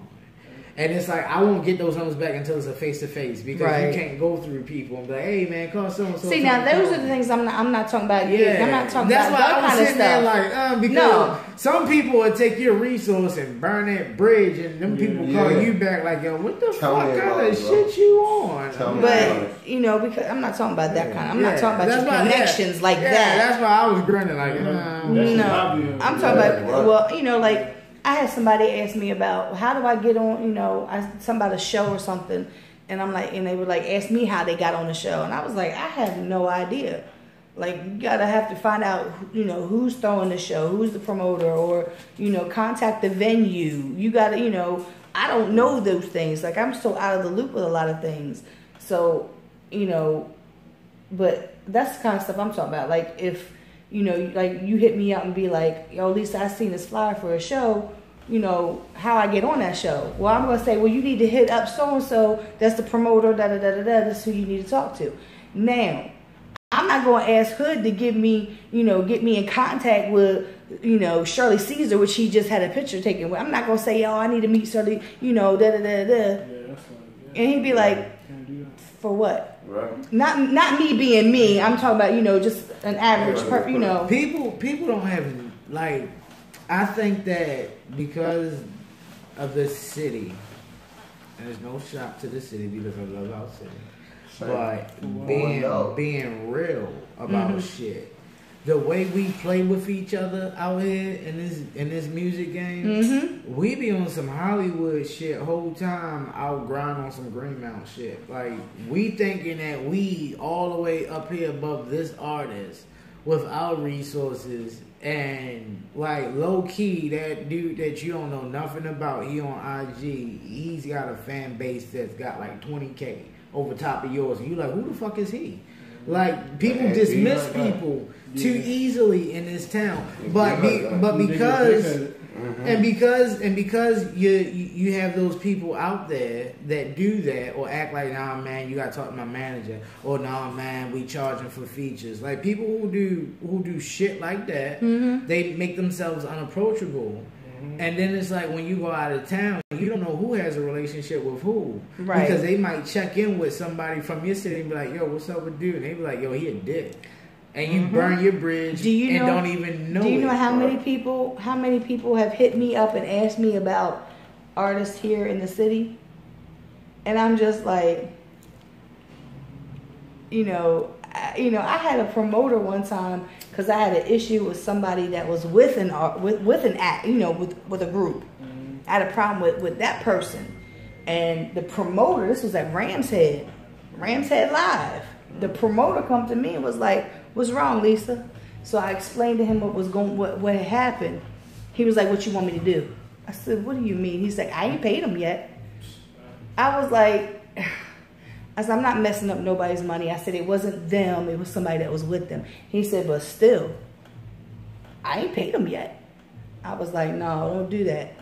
And it's like, I won't get those numbers back until it's a face-to-face because you can't go through people and be like, hey, man, call so-and-so. See, now, those are the things I'm not talking about. Yeah. I'm not talking about that kind of stuff. That's why I was sitting there like, because some people would take your resource and burn that bridge and them people call you back like, yo, what the fuck kind of shit you on? But, you know, because I'm not talking about that kind of, I'm not talking about your connections like that. That's why I was grinning like, no. I'm talking about, well, you know, like, I had somebody ask me about how do I get on, you know, somebody a show or something, and I'm like, and they would like ask me how they got on the show, and I was like, I have no idea. Like, you gotta have to find out, you know, who's throwing the show, who's the promoter, or you know, contact the venue. You gotta, you know, I don't know those things. Like, I'm still out of the loop with a lot of things. So, you know, but that's the kind of stuff I'm talking about. Like, if you know, like you hit me up and be like, yo, Lisa, I seen this flyer for a show, you know, how I get on that show. Well, I'm going to say, well, you need to hit up so-and-so, that's the promoter, that's who you need to talk to. Now, I'm not going to ask Hood to give me, you know, get me in contact with, you know, Shirley Caesar, which he just had a picture taken with. I'm not going to say, yo, I need to meet Shirley, you know, And he'd be like, for what? Right. Not me being me. I'm talking about, you know, just an average person, you know. People don't have, like, I think that because of the city, and there's no shot to the city because I love our city, but being real about shit, the way we play with each other out here in this music game, we be on some Hollywood shit whole time. I'll grind on some Greenmount shit. Like, we thinking that we all the way up here above this artist with our resources, and like low key, that dude that you don't know nothing about, he on IG, he's got a fan base that's got like 20K over top of yours, and you like, who the fuck is he? Like, people dismiss people too easily in this town, but because you have those people out there that do that or act like, nah man, you gotta talk to my manager, or nah man, we charging for features. Like, people who do shit like that, they make themselves unapproachable. And then it's like, when you go out of town, you don't know who has a relationship with who. Right. Because they might check in with somebody from your city and be like, yo, what's up with dude? And they be like, yo, he a dick. and you burn your bridge and don't even know. Do you know how many people have hit me up and asked me about artists here in the city? And I'm just like, I had a promoter one time because I had an issue with somebody that was with an act, with a group. Mm-hmm. I had a problem with that person, and the promoter. This was at Rams Head Live. The promoter come to me and was like, "What's wrong, Lisa?" So I explained to him what had happened. He was like, "What you want me to do?" I said, "What do you mean?" He's like, "I ain't paid him yet." I was like, I'm not messing up nobody's money. I said, it wasn't them. It was somebody that was with them. He said, but still, I ain't paid them yet. I was like, no, don't do that.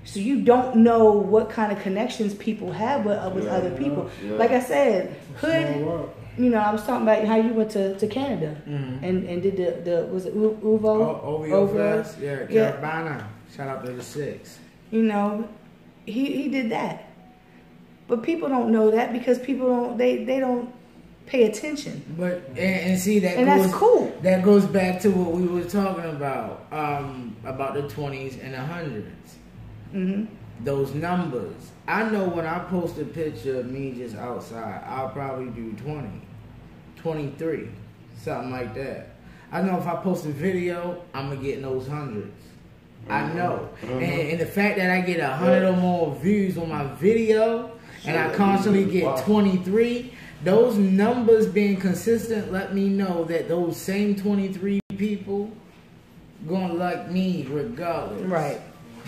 So you don't know what kind of connections people have with other people. Yeah. Like I said, Hood, I was talking about how you went to Canada and did the was it Uvo? OVO Fest? Yeah, Carolina. Shout out to the 6. He did that. But people don't know that because people don't pay attention. But and see that that's cool. That goes back to what we were talking about the 20s and the 100s. Mm-hmm. Those numbers. I know when I post a picture of me just outside, I'll probably do 20, 23, something like that. I know if I post a video, I'm gonna get in those hundreds. I know, and the fact that I get 100 or more views on my video. And I constantly get 23. Those numbers being consistent let me know that those same 23 people gonna like me regardless. Right.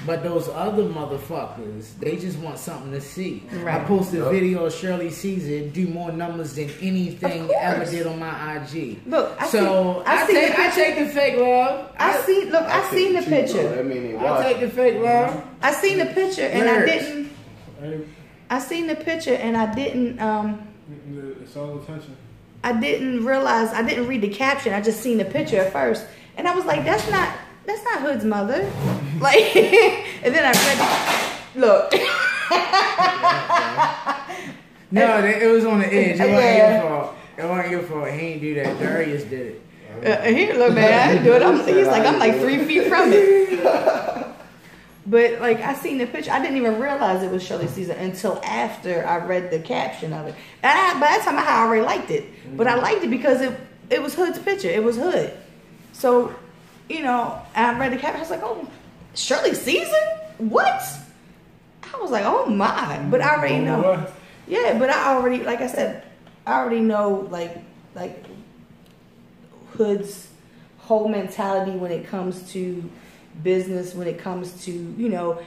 But those other motherfuckers, they just want something to see. Right. I posted a video of Shirley Caesar do more numbers than anything ever did on my IG. Look, I take the fake love. I seen the picture. I take the fake love. I seen the picture and I didn't. I seen the picture and I didn't. It's all attention. I didn't realize. I didn't read the caption. I just seen the picture at first, and I was like, "That's not Hood's mother." Like, and then I read. Look. No, it was on the edge. It wasn't your fault. It wasn't your fault. He ain't do that. Darius did it. He look, man. I didn't do it. I'm like 3 feet from it. But like I seen the picture, I didn't even realize it was Shirley Caesar until after I read the caption of it. And by that time I already liked it, but I liked it because it was Hood's picture. It was Hood. So, I read the caption. I was like, oh, Shirley Caesar? What? I was like, oh my! But I already know. Yeah, but I already, like I said, I already know like Hood's whole mentality when it comes to business, when it comes to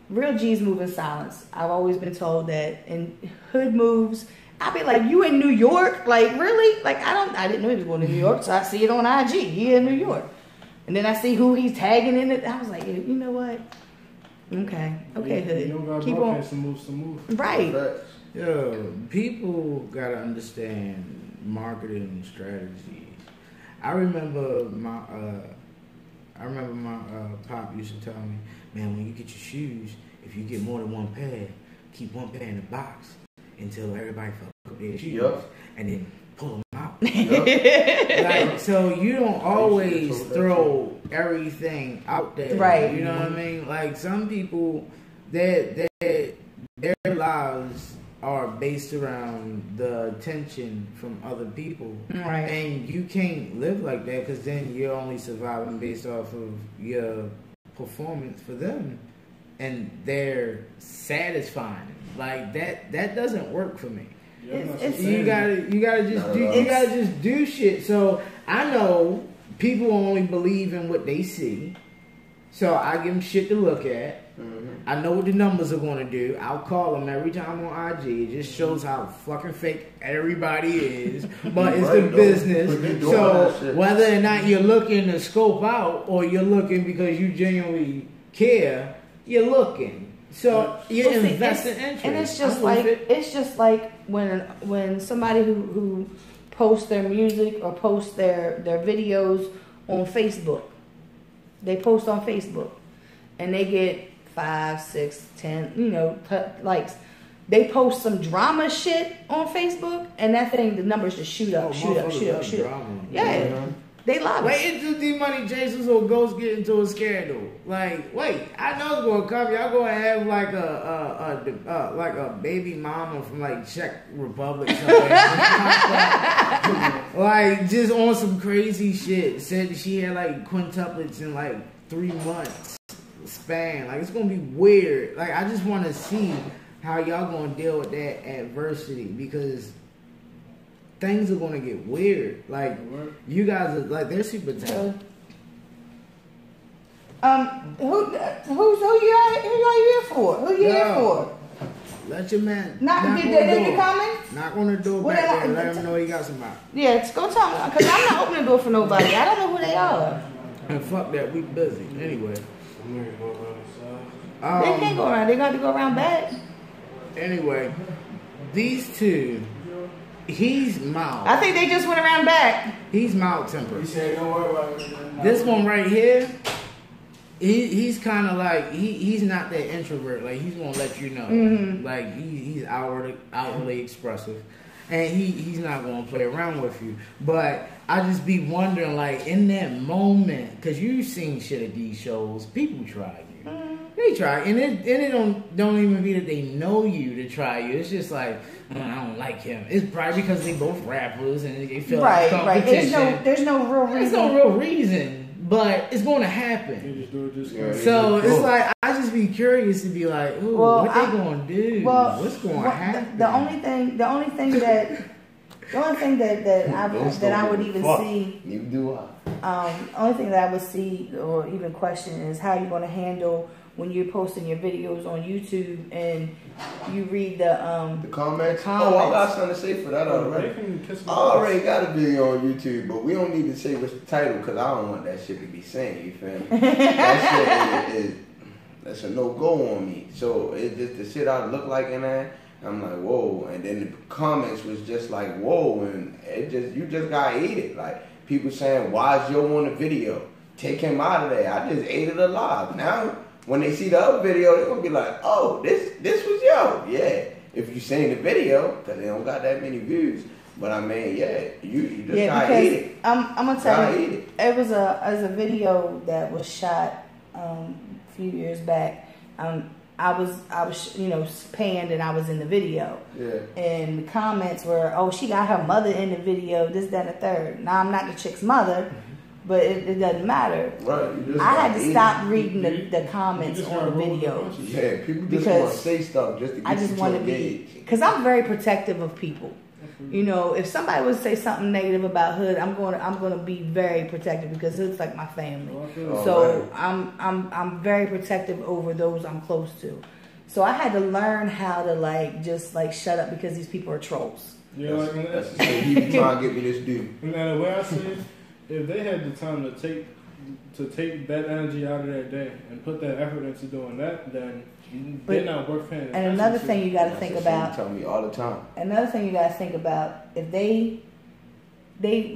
real G's move in silence. I've always been told that, and Hood moves. I'll be like, you in New York? Like, really? Like, I didn't know he was going to New York, so I see it on IG. He in New York, and then I see who he's tagging in it. I was like, you know what? Okay, Hood. You don't gotta keep on some moves. Right. Yo, people gotta understand marketing strategies. I remember my pop used to tell me, man, when you get your shoes, if you get more than one pair, keep one pair in the box until everybody fuck up their shoes, and then pull them out. Like, so you don't always throw everything out there, right? You know what I mean? Like some people, their lives are based around the attention from other people, right? And you can't live like that because then you're only surviving based off of your performance for them, and they're satisfying. Like that doesn't work for me. You gotta just do shit. So I know people only believe in what they see, so I give them shit to look at. Mm-hmm. I know what the numbers are going to do. I'll call them every time on IG. It just shows how fucking fake everybody is. But it's the business. So whether or not you're looking to scope out or you're looking because you genuinely care, you're looking. So you're investing interest. And it's just like when somebody who posts their music or posts their videos on Facebook. They post on Facebook and they get 5, 6, 10, likes. They post some drama shit on Facebook, and that thing, the numbers just shoot up. Yeah. They love it. Wait until D-Money Jesus or Ghost get into a scandal. Like, wait, I know it's gonna come. Y'all gonna have like a baby mama from like Czech Republic, like just on some crazy shit. Said that she had like quintuplets in like 3 months span. Like it's gonna be weird. Like I just want to see how y'all gonna deal with that adversity because things are gonna get weird. Like you guys are like they're super talented. Who you here for? Who you here for? Let your man. They coming? Knock on the door back there. Let him know he got somebody. Yeah, let's go tell him because I'm not opening the door for nobody. I don't know who they are. And fuck that, we busy anyway. They can't go around. They got to go around back. Anyway, these two. He's mild. I think they just went around back. He's mild tempered. He said, "Don't worry about it." This one right here, he's kind of like he's not that introvert. Like he's gonna let you know. Mm-hmm. Like he's outwardly expressive, and he's not gonna play around with you. But I just be wondering, like in that moment, because you've seen shit at these shows, people try you. Mm-hmm. They try, and it don't even be that they know you to try you. It's just like. I don't like him. It's probably because they both rappers and they feel like competition. There's no real reason. There's no real reason, but it's going to happen. So it's like I just be curious to be like, ooh, what they going to do? What's going to happen? The only thing that I would even see. You do only thing that I would see or even question is how you're going to handle when you're posting your videos on YouTube and you read the comments. Oh, I got something to say for that already. I already got a video on YouTube, but we don't need to say what's the title because I don't want that shit to be seen. You feel me? That shit is that's a no go on me. So it just the shit I look like in that. I'm like, whoa, and then the comments was just like, whoa, and you just got ate it. Like people saying, why is Yo on the video? Take him out of there. I just ate it alive. Now. When they see the other video, they're gonna be like, "Oh, this was Yo." Yeah, if you seen the video, because they don't got that many views. But I mean, you just gotta eat it. I'm gonna tell you, it was a video that was shot a few years back. I was panned and I was in the video. Yeah. And the comments were, "Oh, she got her mother in the video. This, that, and the third." Now I'm not the chick's mother. But it doesn't matter. Right. I had to stop reading the comments on videos. Yeah, people just want to say stuff just to get you to engage. Because I'm very protective of people. You know, if somebody would say something negative about Hood, I'm going to be very protective because Hood's like my family. So I'm very protective over those I'm close to. So I had to learn how to just shut up because these people are trolls. Yeah, that's the thing. He trying to get me this dude. Now the way I see it. If they had the time to take that energy out of their day and put that effort into doing that, then they're not worth paying. And another thing you got to think about. You tell me all the time. Another thing you got to think about: if they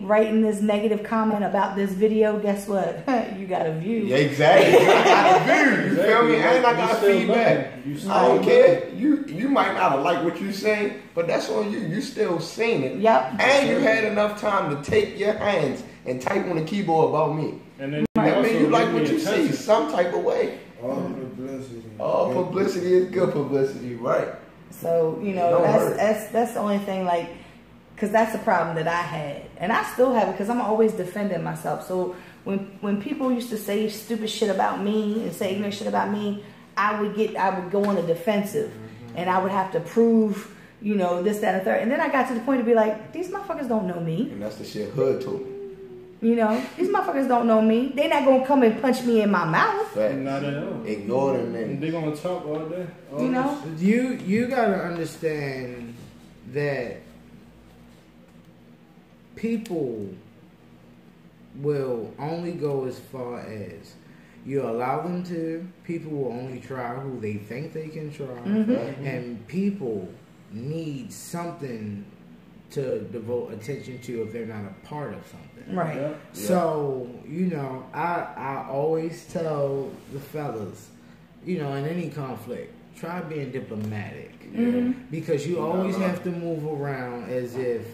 writing this negative comment about this video, guess what? You got a view. Yeah, exactly. I got a view. You feel me? And I got feedback. I don't care. You might not have liked what you saying, but that's on you. You still seen it. Yep. And you had enough time to take your hands and type on the keyboard about me. And then I mean, you like what you see some type of way. All publicity. All publicity is good publicity, right? So that's the only thing, because that's the problem that I had, and I still have it because I'm always defending myself. So when people used to say stupid shit about me and say ignorant shit about me, I would go on the defensive, and I would have to prove. This, that, and the third. And then I got to the point to be like, these motherfuckers don't know me. And that's the shit Hood told me. These motherfuckers don't know me. They not going to come and punch me in my mouth. Not at all. Ignore them, man. They're going to talk all day. You got to understand that people will only go as far as you allow them to. People will only try who they think they can try. Mm-hmm. And people need something to devote attention to if they're not a part of something. Right. Yeah. So, I always tell the fellas, in any conflict, try being diplomatic. Mm-hmm. Because you always have to move around as if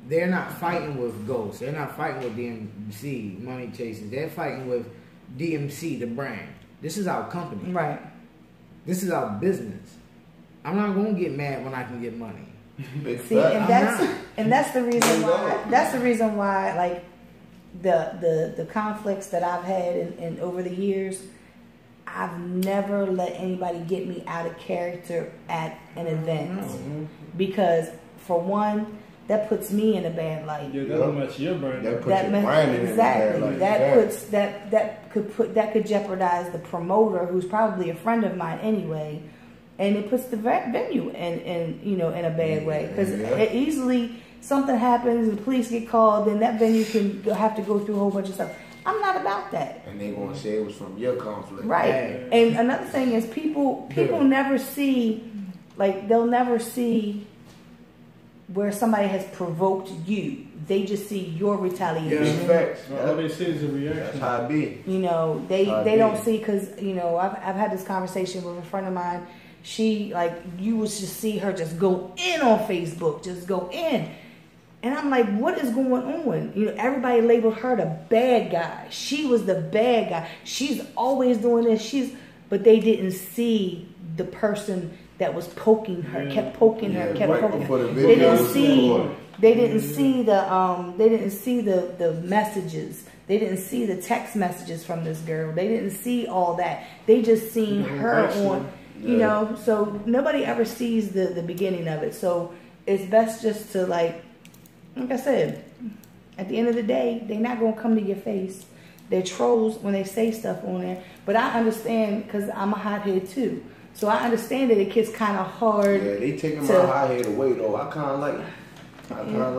they're not fighting with Ghost. They're not fighting with DMC, Money Chasers. They're fighting with DMC, the brand. This is our company. Right. This is our business. I'm not going to get mad when I can get money. See, and that's the reason why. That's the reason why, like the conflicts that I've had and over the years, I've never let anybody get me out of character at an event because, for one, that puts me in a bad light. Yeah, that don't match your brand. That puts your brand in a bad light. That could jeopardize the promoter, who's probably a friend of mine anyway. And it puts the venue in a bad way because easily something happens, the police get called, then that venue can have to go through a whole bunch of stuff. I'm not about that. And they gonna say it was from your conflict, right? And another thing is people never see, like they'll never see where somebody has provoked you. They just see your retaliation. All they see is a reaction. That's how it be. They don't see because I've had this conversation with a friend of mine. She, like, you would just see her just go in on Facebook, just go in. And I'm like, what is going on? Everybody labeled her the bad guy. She was the bad guy. She's always doing this. But they didn't see the person that was poking her, kept poking her. They didn't see the messages. They didn't see the text messages from this girl. They didn't see all that. They just seen her on. So nobody ever sees the beginning of it. So it's best just to, like I said, at the end of the day, they're not going to come to your face. They're trolls when they say stuff on there. But I understand because I'm a hothead too. So I understand that it gets kind of hard. Yeah, they taking my hothead away though. I kind of like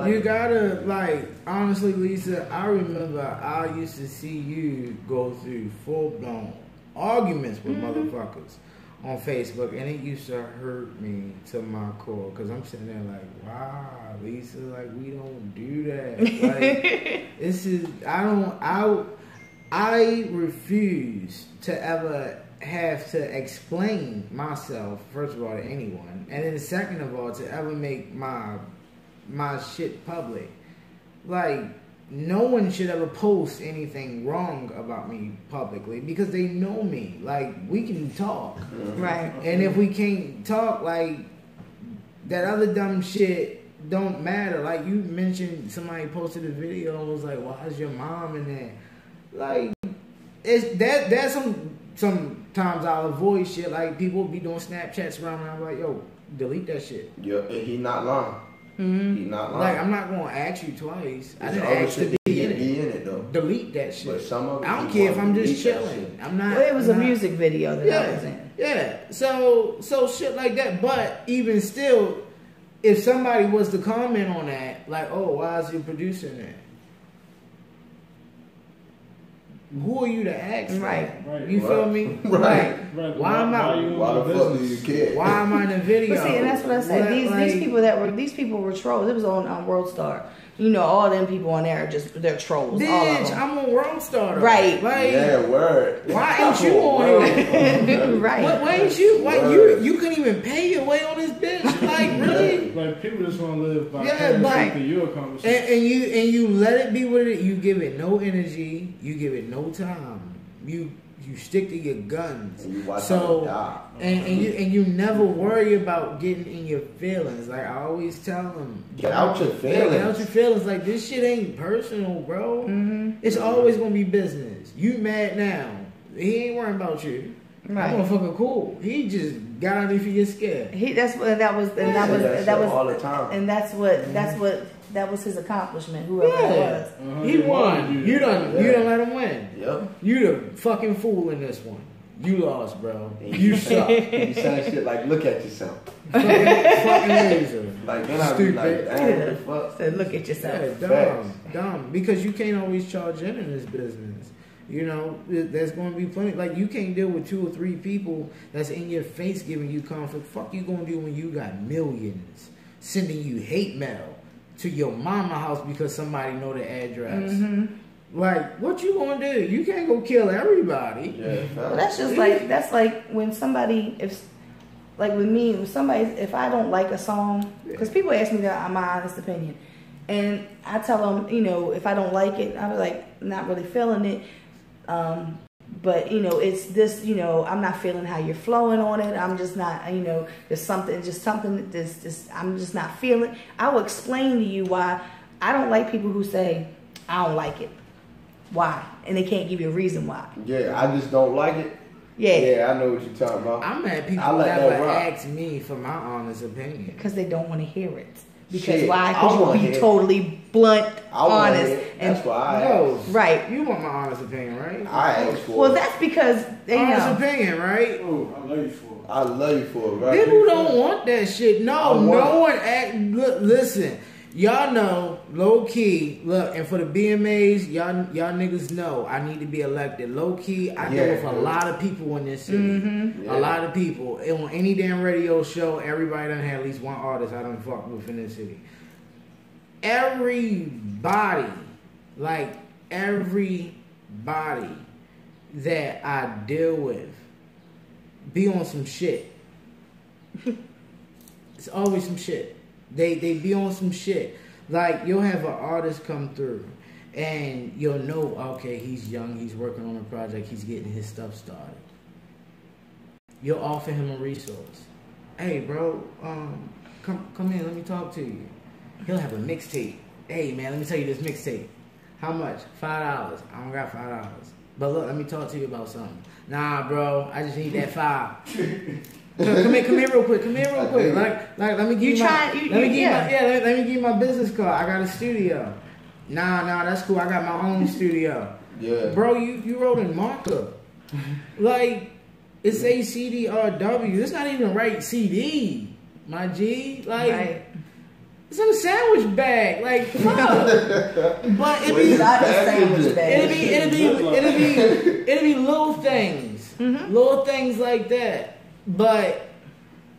You gotta, like, honestly, Lisa, I remember I used to see you go through full-blown arguments with motherfuckers on Facebook, and it used to hurt me to my core because I'm sitting there like, wow, Lisa, like, we don't do that. Like, this is, I refuse to ever have to explain myself, first of all, to anyone, and then second of all, to ever make my shit public. Like, no one should ever post anything wrong about me publicly because they know me. Like, we can talk. Right. And if we can't talk, like, that other dumb shit don't matter. Like, you mentioned somebody posted a video and was like, why is your mom in there? Like, that's sometimes I'll avoid shit. Like, people be doing Snapchats around and I'm like, yo, delete that shit. Yeah, and he not lying. He not lying. Like, I'm not going to ask you twice. I didn't ask to be in it. Though. Delete that shit. But some of I don't care if I'm just chilling. I'm not. Well, it was a music video that I was in. Yeah. So shit like that. But even still, if somebody was to comment on that, like, oh, why is your producer in there? Who are you to ask? Right. You feel me? Right. Why am I? Why the fuck do you care? Why am I in the video? But see, and that's what I said. These people were trolls. It was on World Star. All them people on there they're trolls. Bitch, all of them. I'm on World Star. Right. Like, yeah, word. Why ain't you on here? Right. Why ain't you? Why you couldn't even pay your way on this bitch? Like, really? Like, people just want to live by something you accomplish. And you let it be what it is. You give it no energy. You give it no time. You stick to your guns. And you watch how they die. And you never worry about getting in your feelings. Like, I always tell them, get out your feelings. Get out your feelings. Like, this shit ain't personal, bro. Mm-hmm. It's always gonna be business. You mad now? He ain't worrying about you. Right. That motherfucker cool. He just got underneath your skin. That was all the time. And that was his accomplishment. Whoever it was, he won. You done let him win. Yep. You the fucking fool in this one. You lost, bro. You suck. You sound shit like, look at yourself. fucking laser. Like, then I be like, damn, fuck. Said, look at yourself. Yeah, dumb. Because you can't always charge in this business. There's going to be plenty. Like, you can't deal with 2 or 3 people that's in your face giving you conflict. Fuck you going to do when you got millions sending you hate mail to your mama house because somebody know the address. Mm-hmm. Like, what you going to do? You can't go kill everybody. Yeah. Well, that's like when somebody, like with me, with somebody, if I don't like a song, because people ask me that, my honest opinion, and I tell them, you know, if I don't like it, I'm like not really feeling it. But you know, it's this, you know, I'm not feeling how you're flowing on it. I'm just not, you know, there's something that I'm just not feeling. I will explain to you why I don't like people who say I don't like it. Why? And they can't give you a reason why. Yeah, I just don't like it. Yeah, I know what you're talking about. I'm mad people never ask me for my honest opinion. Because they don't want to hear it. Because why? Because you want to be totally blunt, honest. And that's why I asked. Right. You want my honest opinion, right? I asked for it. Well, that's because they honest know. Opinion, right? Oh, I love you for it. I love you for it, right? People don't want that shit. No one listen. Y'all know, low key, look, and for the BMAs, y'all niggas know I need to be elected. Low key, I deal with a lot of people in this city. Mm-hmm. A lot of people. And on any damn radio show, everybody done had at least one artist I done fucked with in this city. Everybody that I deal with be on some shit. It's always some shit. They be on some shit. Like, you'll have an artist come through and you'll know, okay, he's young, he's working on a project, he's getting his stuff started. You'll offer him a resource. Hey, bro, come in, let me talk to you. He'll have a mixtape. Hey, man, let me tell you this mixtape. How much? $5. I don't got $5. But look, let me talk to you about something. Nah, bro, I just need that $5. Come here real quick. Like, let me give you my business card. I got a studio. Nah, that's cool. I got my own studio. Yeah. Bro, you wrote in marker. Like, it's ACDRW. It's not even right CD, my G. Like, right. It's in a sandwich bag. Like, fuck. But it'd be little things. Mm-hmm. Little things like that. But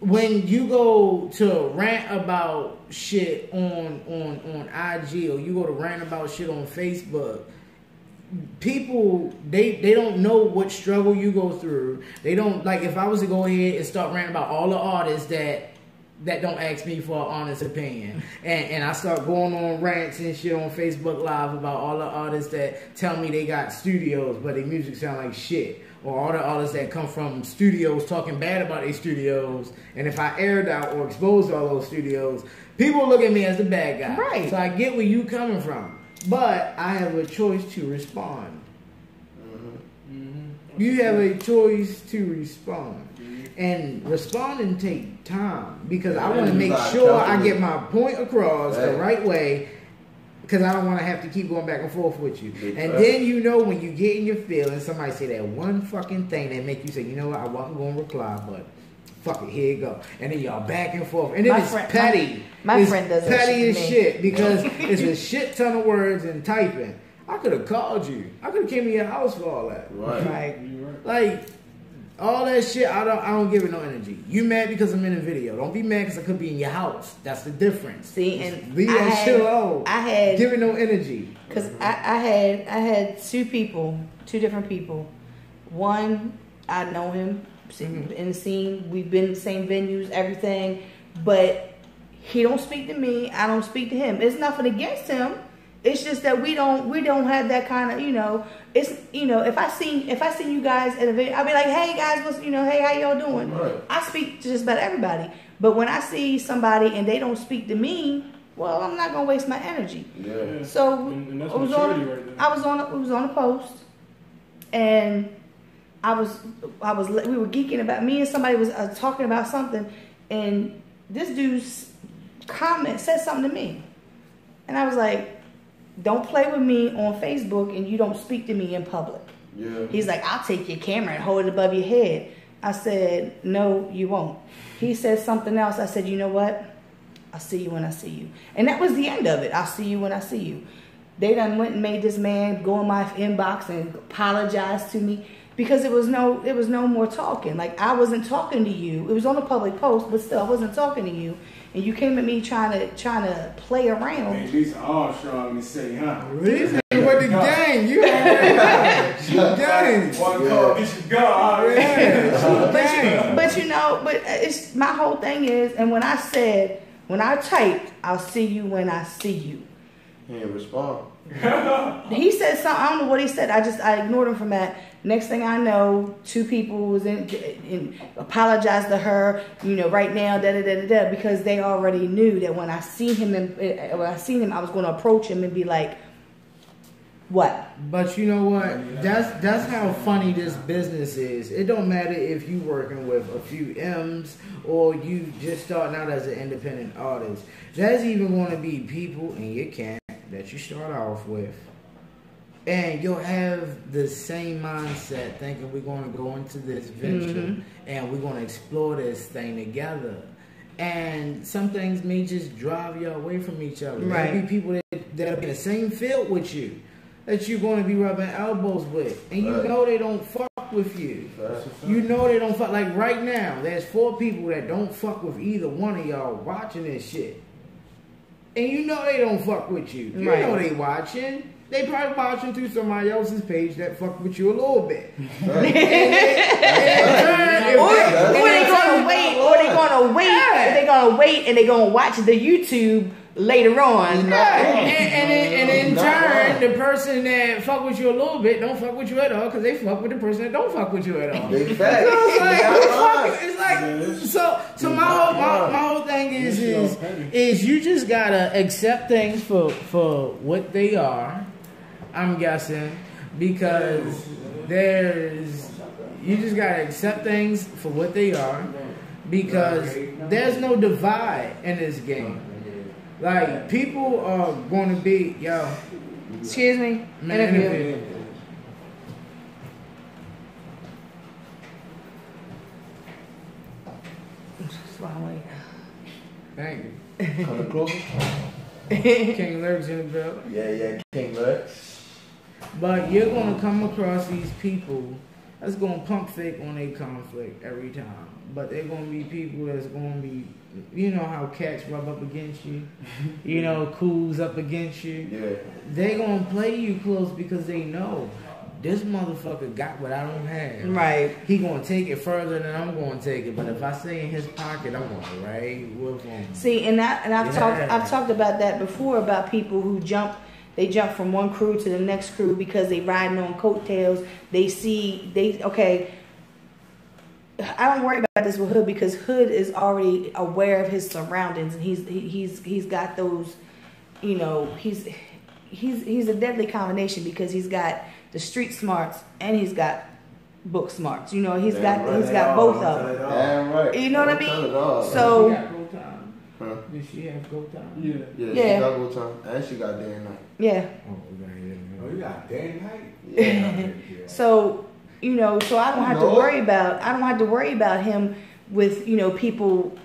when you go to rant about shit on IG, or you go to rant about shit on Facebook, people they don't know what struggle you go through. They don't, like, if I was to go ahead and start ranting about all the artists that don't ask me for an honest opinion, and I start going on rants and shit on Facebook Live about all the artists that tell me they got studios but their music sound like shit, or all the artists that come from studios talking bad about their studios, and if I aired out or exposed all those studios, people look at me as the bad guy. Right. So I get where you coming from, but I have a choice to respond. Mm-hmm. Mm-hmm. You have a choice to respond. And responding take time, because I want to make sure I get my point across the right way, because I don't want to have to keep going back and forth with you. And then, you know, when you get in your feelings, somebody say that one fucking thing that make you say, you know what, I wasn't going to reply, but fuck it, here you go. And then y'all back and forth. And then it's petty. My friend does that petty as shit, because it's a shit ton of words and typing. I could have called you. I could have came to your house for all that. Right. Like, all that shit, I don't give it no energy. You mad because I'm in a video. Don't be mad because I could be in your house. That's the difference. See, and leave that shit alone. Give it no energy. Because I had two different people. One, I know him in the scene. We've been in the same venues, everything. But he don't speak to me. I don't speak to him. It's nothing against him. It's just that we don't have that kind of, you know, it's, you know, if I seen you guys at a video, I'll be like, hey guys, hey, how y'all doing? Right. I speak to just about everybody. But when I see somebody and they don't speak to me, well, I'm not gonna waste my energy. Yeah. So and that's we was on a post, and we were geeking about, me and somebody was talking about something, and this dude's comment said something to me, and I was like, don't play with me on Facebook and you don't speak to me in public. Yeah. He's like, I'll take your camera and hold it above your head. I said, no, you won't. He said something else. I said, you know what? I'll see you when I see you. And that was the end of it. I'll see you when I see you. They done went and made this man go in my inbox and apologize to me, because it was no more talking. Like, I wasn't talking to you. It was on a public post, but still I wasn't talking to you. And you came at me trying to play around. Man, these are all strong to say, huh? These ain't with the gang. You already know. Gang. But it's my whole thing is, and when I typed, I'll see you when I see you. He didn't respond. He said something. I don't know what he said. I ignored him from that. Next thing I know, 2 people was in apologized to her. Right now, because they already knew that when I seen him, I was going to approach him and be like, "What?" But you know what? That's how funny this business is. It don't matter if you working with a few M's or you just starting out as an independent artist. There's even going to be people in your camp that you start off with, and you'll have the same mindset, thinking we're going to go into this venture and we're going to explore this thing together. And some things may just drive you away from each other. Right. There'll be people that are in the same field with you that you're going to be rubbing elbows with, and you know they don't fuck with you. You know they don't fuck. Like right now, there's 4 people that don't fuck with either one of y'all watching this shit. And you know they don't fuck with you. You know they watching. They probably watching through somebody else's page that fuck with you a little bit. Or they gonna wait, They're gonna wait and they're gonna watch the YouTube later on. And in turn, the person that fuck with you a little bit don't fuck with you at all because they fuck with the person that don't fuck with you at all. Big fact. So my whole thing is you just gotta accept things for what they are. I'm guessing because you just gotta accept things for what they are because there's no divide in this game. Like, people are going to be, excuse me, interview. Thank you. Coming closer. King Lurk's in the building. Yeah, King Lurk's. But you're going to come across these people that's going to pump fake on their conflict every time. But they're going to be people that's going to be, you know how cats rub up against you? Cools up against you? Yeah. They're going to play you close because they know this motherfucker got what I don't have. Right. He going to take it further than I'm going to take it. But if I stay in his pocket, I'm going to right with him. See, I've talked about that before, about people who jump from one crew to the next crew because they riding on coattails. I don't worry about this with Hood because Hood is already aware of his surroundings and he's got those, he's a deadly combination because he's got the street smarts and he's got book smarts. He's got both of them. Damn right. You know what I mean? So. Did she have go time? Yeah, she got go time and she got day and night. Yeah. Oh, you got day and night? Yeah. So I don't have to worry about him with, people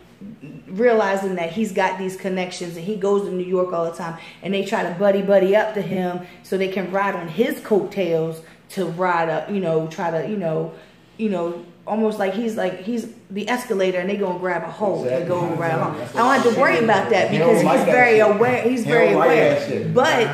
realizing that he's got these connections and he goes to New York all the time and they try to buddy up to him so they can ride on his coattails to ride up, try to, almost like he's the escalator and they gonna grab a hold and go right along. I don't have to worry about that because he's very aware. He's very aware. But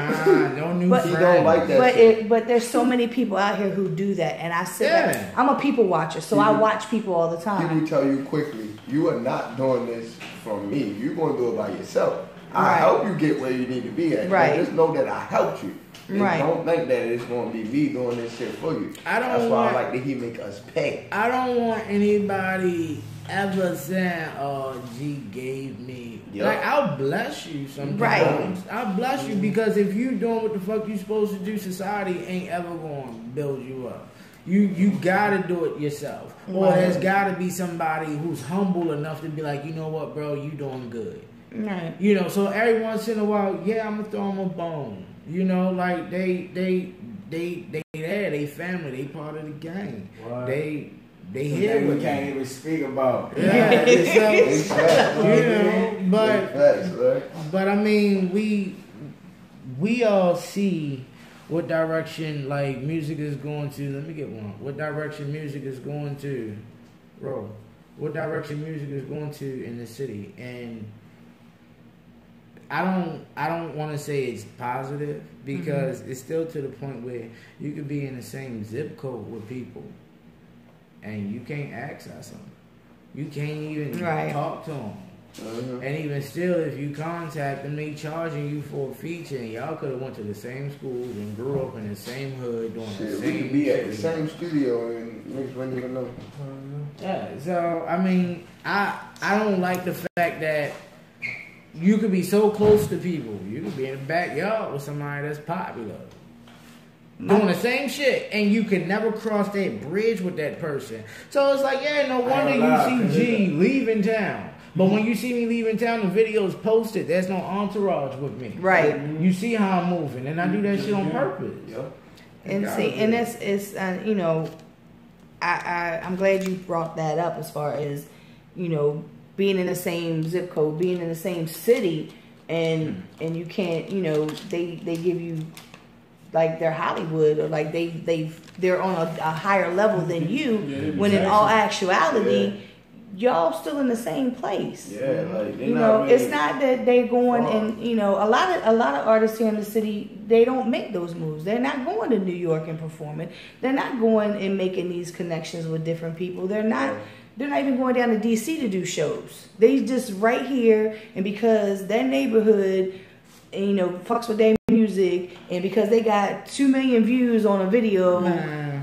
there's so many people out here who do that, and I said I'm a people watcher, so I watch people all the time. People tell you quickly, you are not doing this from me. You're gonna do it by yourself. I help you get where you need to be at. Right. Just know that I helped you. Right. Don't think that it's going to be me doing this shit for you. That's why I like that he make us pay. I don't want anybody ever saying, "Oh, G gave me." Yep. Like, I'll bless you sometimes. Right. I'll bless you because if you doing what the fuck you supposed to do, society ain't ever going to build you up. You gotta do it yourself. Or there's gotta be somebody who's humble enough to be like, you know what, bro, you doing good. Right. So every once in a while, I'm gonna throw them a bone. Like they there, they family, they part of the gang. Right. They here with we can't even speak about. Yeah, but I mean, we all see what direction like music is going to. Let me get one. What direction music is going to, what direction music is going to in the city, and I don't want to say it's positive because it's still to the point where you could be in the same zip code with people and you can't access them. You can't even talk to them. And even still, if you contact them, they charging you for a feature, and y'all could have went to the same schools and grew up in the same hood doing the same. We could be at the same studio and niggas wouldn't even know. Yeah. So I mean, I don't like the fact that you could be so close to people. You could be in the backyard with somebody that's popular, doing the same shit, and you could never cross that bridge with that person. So it's like, yeah, no wonder you see G leaving town. But when you see me leaving town, the video's posted. There's no entourage with me. Right. You see how I'm moving, and I do that shit on purpose. Yep. And see, and it's you know, I'm glad you brought that up as far as, you know, being in the same zip code, being in the same city, and you can't, you know, they give you like they're Hollywood, or like they're on a higher level than you, when in all actuality, y'all still in the same place. Yeah, like you know, it's not that they're going and, you know, a lot of artists here in the city, they don't make those moves. They're not going to New York and performing. They're not going and making these connections with different people. They're not even going down to DC to do shows. They just right here, and because their neighborhood, you know, fucks with their music, and because they got 2 million views on a video,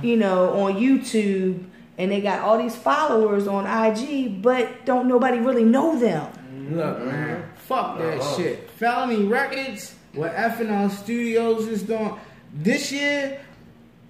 you know, on YouTube, and they got all these followers on IG, but don't nobody really know them. Look, man, fuck that shit. Felony Records, what FNL Studios is doing this year,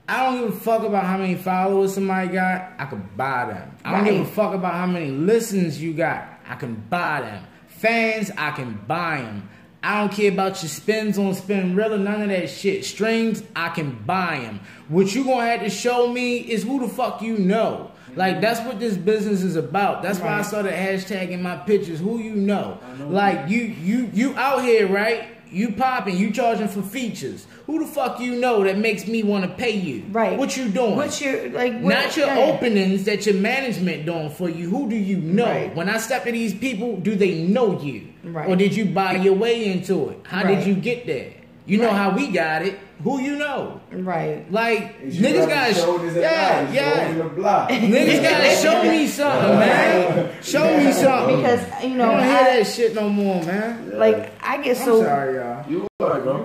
I don't give a fuck about how many followers somebody got. I could buy them. I don't give a fuck about how many listens you got. I can buy them. Fans, I can buy them. I don't care about your spins on Spinrilla, none of that shit. Streams, I can buy them. What you gonna have to show me is who the fuck you know. Like, that's what this business is about. That's why I started hashtagging my pictures. Who you know. Like, you out here, right? You popping, you charging for features. Who the fuck you know that makes me want to pay you? Right. What you doing? What's your, like, not your openings that your management doing for you. Who do you know? Right. When I step to these people, do they know you? Right. Or did you buy your way into it? How did you get there? You know how we got it. Who you know? Right. Like, niggas gotta niggas gotta show me something, man. Show me something. Because, you know, I don't hear that shit no more, man. Like, I get so... I'm sorry, y'all.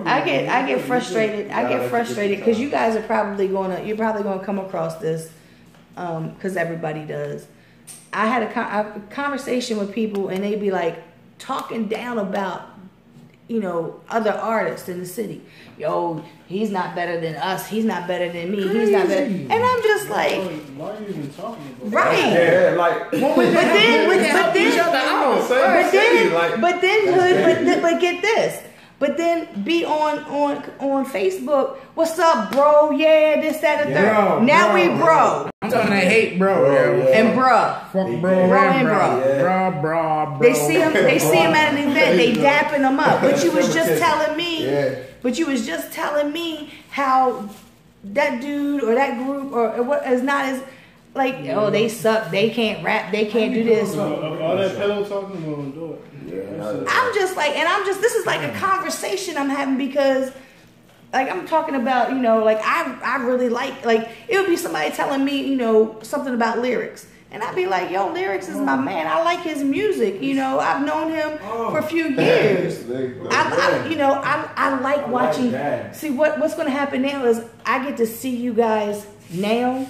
I get frustrated. I get frustrated because you guys are probably you're probably gonna come across this, because everybody does. I had a conversation with people, and they'd be like talking down about, you know, other artists in the city. Yo, he's not better than us. He's not better than me. He's not better. And I'm just like, why are you even talking about that? right? Yeah, like, but get this. But then be on Facebook. What's up, bro? Yeah, this, that, and third. Now we bro. I'm talking that hate, bro. And bruh. Fuck bro. Bro and bro. Yeah. Bro. They see him at an event. They dapping him up. But you was just telling me. Yeah. But you was just telling me how that dude or that group or what is not as. Like, oh, they suck. They can't rap. They can't do this. All that pillow talking, we won't do it. Yeah, I'm just like, this is like a conversation I'm having because, like, I'm talking about, you know, like, I really like, it would be somebody telling me, you know, something about lyrics. And I'd be like, yo, Lyrics is my man. I like his music. You know, I've known him for a few years. I like watching. See, what's going to happen now is I get to see you guys now,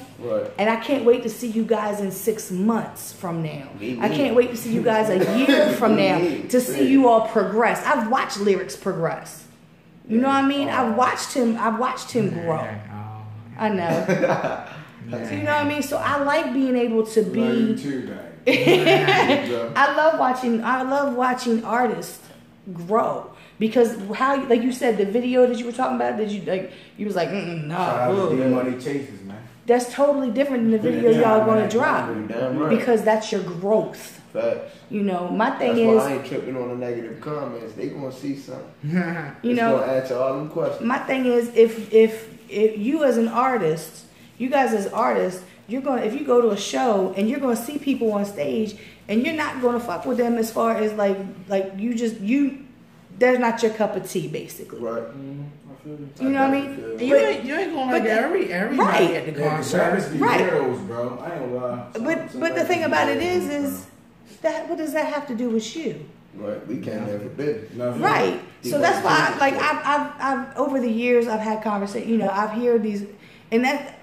and I can't wait to see you guys in 6 months from now. I can't wait to see you guys a year from now to see you all progress. I've watched Lyrics progress. You know what I mean? I've watched him grow. I know. So, you know what I mean? So I like being able to be. I love watching artists grow. Because how, like you said, the video that you were talking about, you was like, nah. Money chases, man. That's totally different than the video y'all gonna drop. Because that's your growth. Facts. You know, my thing that's is, why I ain't tripping on the negative comments. They gonna see something. You know, gonna answer all them questions. My thing is, if you as an artist, you guys as artists, if you go to a show and you're gonna see people on stage and you're not gonna fuck with them as far as like That's not your cup of tea, basically. Right. You know what I mean? You ain't gonna like everybody right. at the concert. Right. Heroes, bro. I ain't gonna lie. But the thing about it is that what does that have to do with you? Right. We can't have forbid. Right. So that's why, I've over the years I've had conversations. You know, I've heard these, and that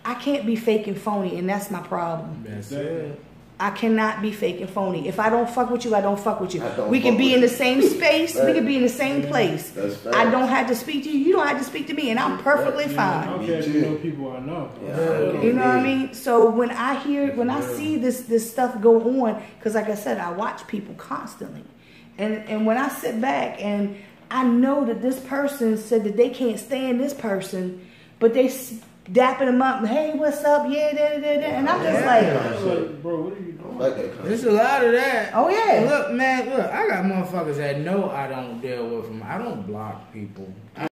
I can't be fake and phony, and that's my problem. That's it. I cannot be fake and phony. If I don't fuck with you, I don't fuck with you. We can be in the same space. Right. We can be in the same place. I don't have to speak to you. You don't have to speak to me, and I'm perfectly fine. I don't care if you know people I know. Yeah. You know what I mean? So when I see this stuff go on, because like I said, I watch people constantly, and when I sit back and I know that this person said that they can't stand this person, but they dapping them up, hey, what's up? Yeah, and I'm just like, bro, what are you doing? There's a lot of that. Oh yeah. Look, man, I got motherfuckers that know I don't deal with them. I don't block people. I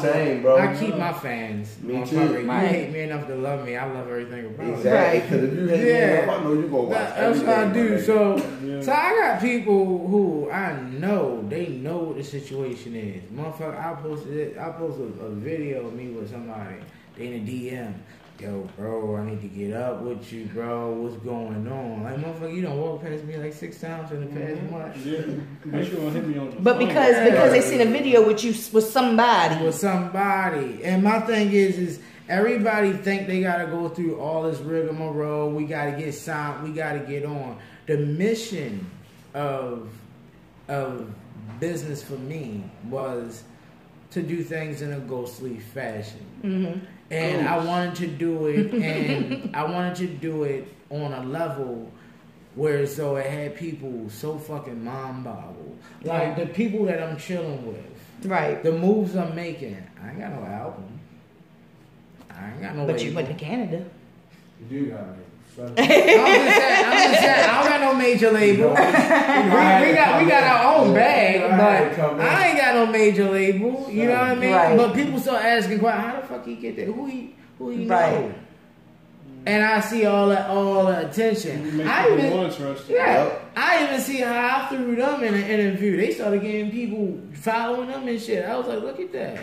Same, bro. I keep my fans. Me too. You hate me enough to love me. I love everything about it. Exactly. Because if you hate me enough, I know you gonna watch. That's what I do. So I got people who I know they know what the situation is. Motherfucker, I posted a video of me with somebody. They in a DM. Yo, bro, I need to get up with you, bro. What's going on? Like, motherfucker, you done walked past me like 6 times in the past month. Yeah, make sure you hit me on the But phone. because they seen a video with you with somebody. With somebody. And my thing is everybody think they gotta go through all this rigmarole. We gotta get signed. We gotta get on. The mission of business for me was to do things in a ghostly fashion. Mm-hmm. And I wanted to do it, and I wanted to do it on a level where so it had people so fucking mind boggled. Like the people that I'm chilling with, right? The moves I'm making. I ain't got no album. I ain't got no. But label. you went to Canada. You do got it. I'm just saying, I don't got no major label. we got our own bag, but I ain't got no major label. You know what I mean? Right. But people start asking, how the fuck he get that? Who he right. know? And I see all the attention. I even see how I threw them in an interview. They started getting people following them and shit. I was like, look at that.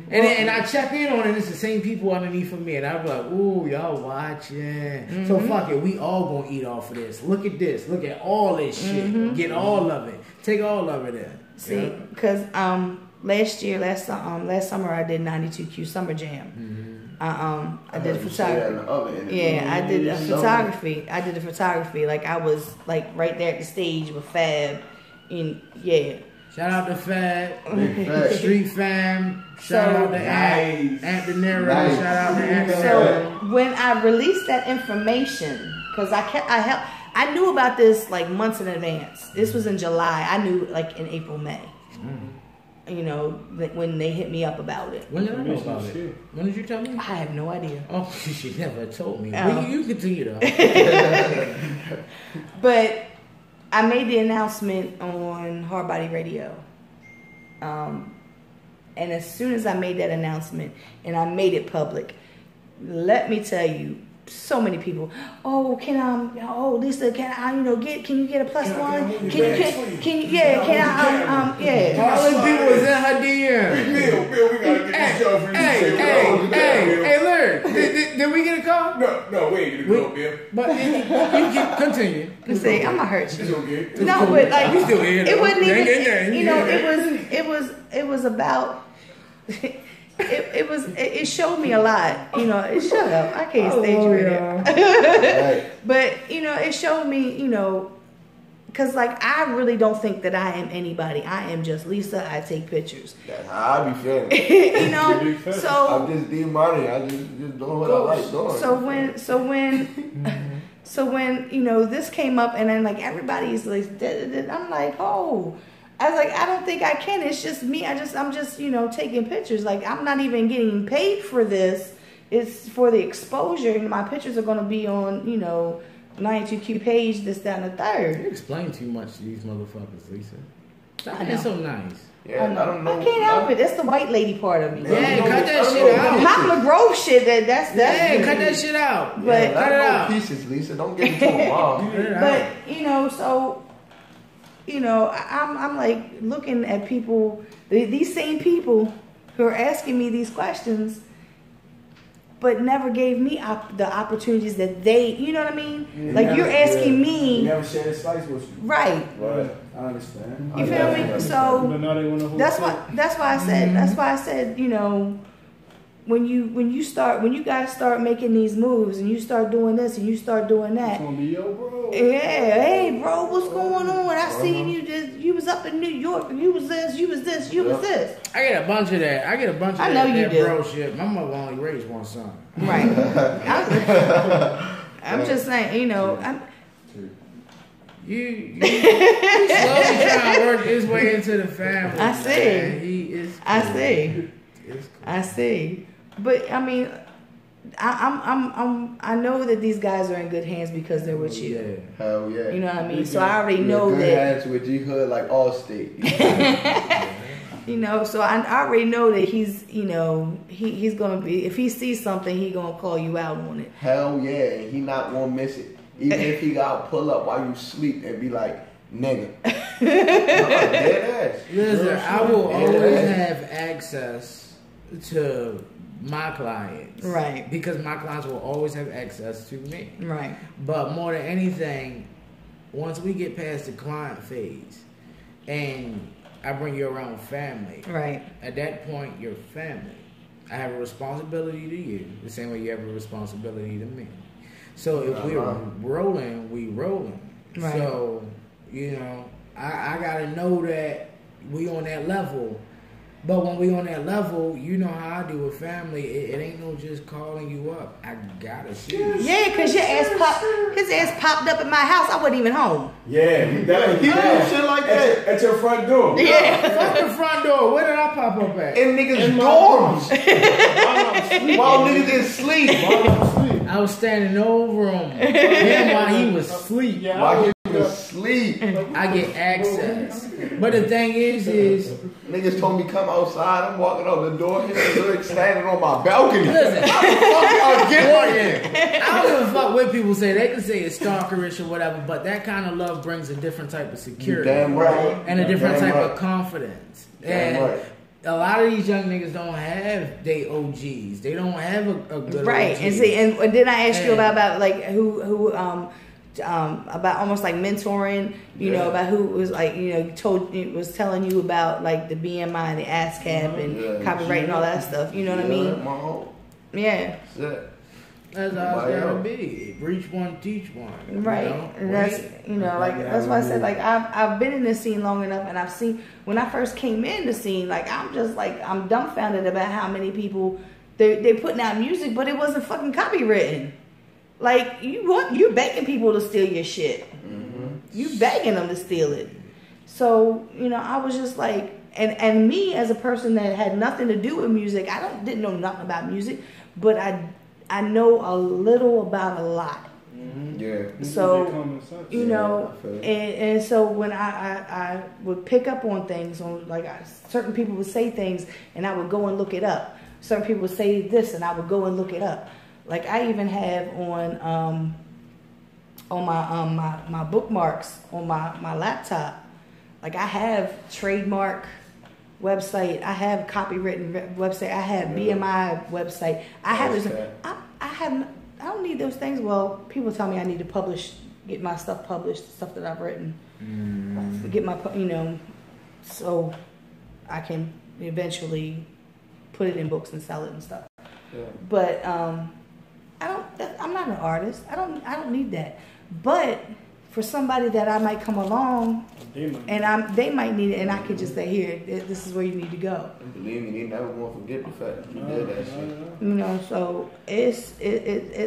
And I check in on it, it's the same people underneath of me. And I'm like, ooh, y'all watching. Mm-hmm. So fuck it, we all gonna eat off of this. Look at this. Look at all this shit. Mm-hmm. Get all of it. Take all of it in. See, because last summer I did 92Q Summer Jam. Mm-hmm. I did photography. Yeah, I did photography. I did the photography. Like I was like right there at the stage with Fab. And yeah. Shout out to Fab, Street Fam. Shout out to Aunt De Niro. Nice. Shout out to Aunt De Niro. So when I released that information, because I knew about this like months in advance. This was in July. I knew like in April, May. Mm. You know, when they hit me up about it. When did I know about it? When did you tell me? I have no idea. Oh, she never told me. Well, you continue though. But I made the announcement on Hard Body Radio. And as soon as I made that announcement and I made it public, let me tell you, so many people, Lisa, can you get a +1? All the people was in her DM. Bill, we gotta get this show for you. Hey, Larry, did we get a call? No, we ain't get a call, Bill. But you can continue. See, I'm gonna hurt you. It's okay. No, but like, you still here, it wasn't even, you know, it was about, it showed me a lot, you know. Shut up, I can't stage right now. But you know, it showed me, you know, because like I really don't think that I am anybody. I am just Lisa. I take pictures. That's how I be feeling. You know, so I'm just D-Money. I just doing what I like doing. So when you know this came up, and then like everybody's like, I'm like, oh. I was like, I don't think I can. It's just me. I'm just, you know, taking pictures. Like, I'm not even getting paid for this. It's for the exposure. And my pictures are going to be on, you know, 92Q page, this, that, and the third. You explain too much to these motherfuckers, Lisa. That's so nice. Yeah, I don't know. I can't help it. That's the white lady part of me. Yeah, cut that shit out. Not McGrove shit. That's yeah, cut that shit out. But cut it out. Pieces, Lisa. Don't get into a mom. But, you know, so... I'm like looking at people, these same people who are asking me these questions, but never gave me the opportunities that they, you know what I mean? Yeah, like you're asking me. You never shared a slice with you. Right. I understand. You feel me? So that's why I said, when you guys start making these moves and you start doing this and you start doing that. It's gonna be yo, bro. Yeah, hey bro, what's going on? I seen you was up in New York, you was this. I get a bunch of that. I know you do. Bro shit. My mother only raised one son. Right. I'm just saying, you slowly trying to work his way into the family. I see. Man. He is. Cool. I see. But I mean, I know that these guys are in good hands because they're with you. Yeah. Hell yeah. You know what I mean? So I already know good that. hands with G Hood like Allstate. So I already know that he's gonna be, if he sees something, he gonna call you out on it. Hell yeah, he not gonna miss it. Even if he got pull up while you sleep and be like, nigga. Dead ass. Listen, I will always have access to my clients. Right. Because my clients will always have access to me. Right. But more than anything, once we get past the client phase and I bring you around family. Right. At that point, you're family. I have a responsibility to you the same way you have a responsibility to me. So if we're rolling, we rolling. Right. So, I gotta know that we on that level. But when we on that level, you know how I do with family. It ain't no just calling you up. I gotta see you. Yeah, because his ass popped up at my house. I wasn't even home. Yeah, he does shit like that at your front door. Yeah. Fuck the front door. Where did I pop up at? In niggas' dorms. While niggas in sleep. I was standing over him. Then while he was asleep. While he was asleep. I get access. But the thing is niggas told me come outside. I'm walking out the door. He's standing on my balcony. Listen, how the fuck y'all get right in? I don't give a fuck what people say. They can say it's stalkerish or whatever, but that kind of love brings a different type of security. Damn right. And a different Damn type right. of confidence. Damn And right. a lot of these young niggas don't have they OGs. They don't have a good Right. OG. And see, and then I asked you about like who about almost like mentoring, about who was like, was telling you about like the BMI, the ASCAP, and copyright and all that stuff. You know what I mean? Yeah. That's how it's gotta be. Reach one, teach one. Right. And that's that's why I said like I've been in this scene long enough, and I've seen when I first came in the scene, like I'm dumbfounded about how many people they're putting out music, but it wasn't fucking copywritten. Like you begging people to steal your shit. Mm-hmm. You begging them to steal it. So I was just like, and me as a person that had nothing to do with music, didn't know nothing about music, but I know a little about a lot. Mm-hmm. Yeah. So and so when I would pick up on things, on like certain people would say things, and I would go and look it up. Certain people would say this, and I would go and look it up. Like I even have on my bookmarks on my laptop. Like I have trademark website. I have copywritten website. I have BMI website. I have this. I don't need those things. Well, people tell me I need to get my stuff published, stuff that I've written, get my so I can eventually put it in books and sell it and stuff. Yeah. But I'm not an artist. I don't need that. But for somebody that I might come along and they might need it, and I could just say, here, this is where you need to go. And believe me, they never won't forget the fact that you did that shit. So it's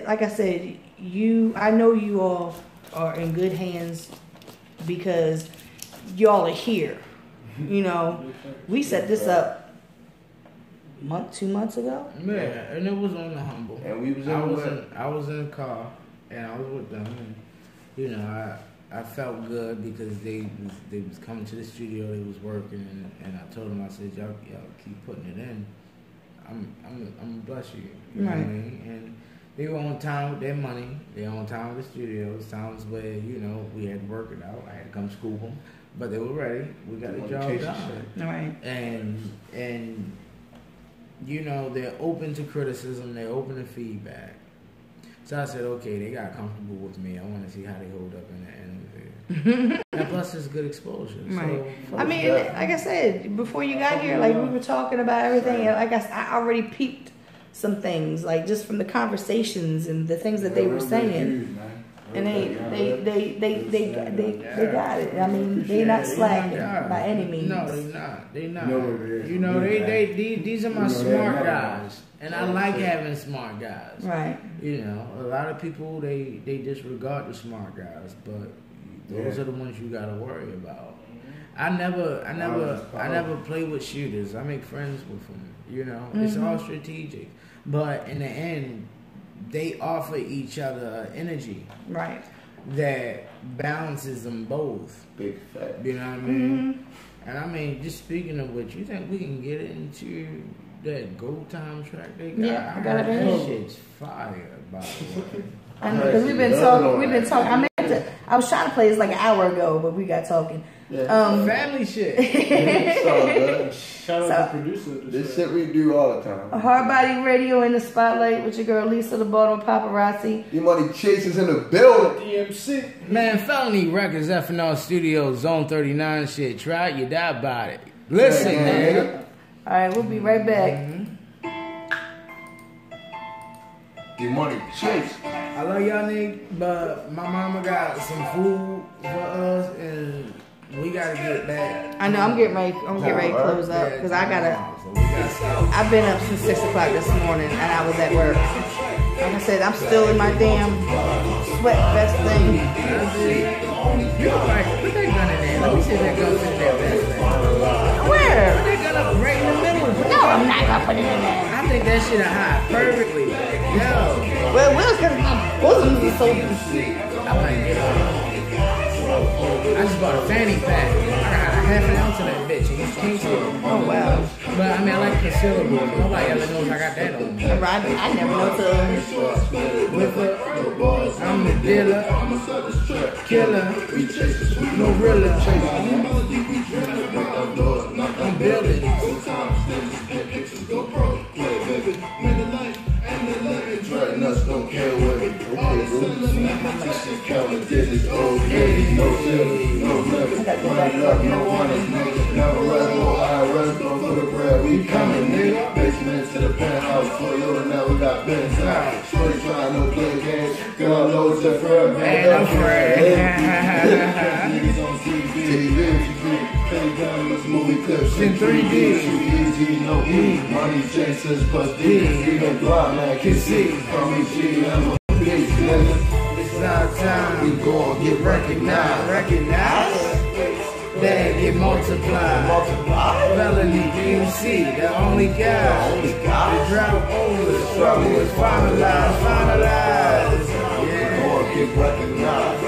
like I said, I know you all are in good hands because y'all are here. We set this up 2 months ago. Yeah, and it was on the humble. And we was I was in the car and I was with them, and I felt good because they was coming to the studio, they was working, and I told them, I said, y'all keep putting it in. I'm gonna bless you. You know what I mean? And They were on time with their money. They were on time with the studios. Times where, you know, we had to work it out. I had to come scoop them. But they were ready. We got the job done. All right. And you know, they're open to criticism. They're open to feedback. So I said, okay, they got comfortable with me. I want to see how they hold up in the interview. And plus, it's good exposure. Right. So, I mean, like I said, before you got here, like we were talking about everything. And like I already peeped some things, like just from the conversations and the things that they were saying. And they got it. I mean, they're not slacking by any means. No, they're not. They're not. You know, these are my smart guys, and I like having smart guys. Right. You know, a lot of people they disregard the smart guys, but those are the ones you gotta worry about. I never play with shooters. I make friends with them. You know, it's all strategic, but in the end, they offer each other energy, right, that balances them both. Big fact. You know what I mean? And I mean, just speaking of which, you think we can get into that Go Time track they got? Yeah, I got it. That shit's fire, by the way. I know, because we've been talking. I was trying to play this like an hour ago, but we got talking. Yeah. Family shit. Shout out to the producer. This shit we do all the time. Hard Body Radio in the spotlight with your girl Lisa the Baltimore Paparazzi. Your money Chaserss in the building. DMC. Man, Felony Records, FNL Studios, Zone 39 shit. Try it, you die about it. Listen, man. All right, we'll be right back. Your money Chaserss. I love y'all niggas, but my mama got some food for us, and we gotta get back. I know, I'm getting ready to close up, because I've been up since 6 o'clock this morning, and I was at work. Like I said, I'm still in my damn sweat vest thing. You know, like, put that gun in there. Let me see if that gun's in that vest thing. Where? Put that gun up right in the middle. No, I'm not gonna put it in there. I think that shit'll hide perfectly. Yo. Well, it will, because my bosoms are so... I might get on. I just bought a fanny pack. I got a half an ounce of that bitch, and you can't see it. Oh, wow. But I mean, I like concealer, but nobody ever knows I got that on. I never know till... I'm the dealer, killer, gorilla. I'm building. Don't care what it count digits, no limit, no money, never rest, no IRS, no for the bread, we coming, nigga. Basement to the penthouse, Toyota never got bent out. Straight trying no play games, girl knows that forever. Man, I'm afraid. Niggas on TV, play down this movie clips in 3D. Shoot easy, no E, money Chaserss plus D. Even blind man can see from each G, I'm a bitch, nigga. It's our time. We gon' get recognized. Then get multiplied. Felony DMC, the only guy. The drought over, the struggle is finalized. Yeah. Gon' get recognized.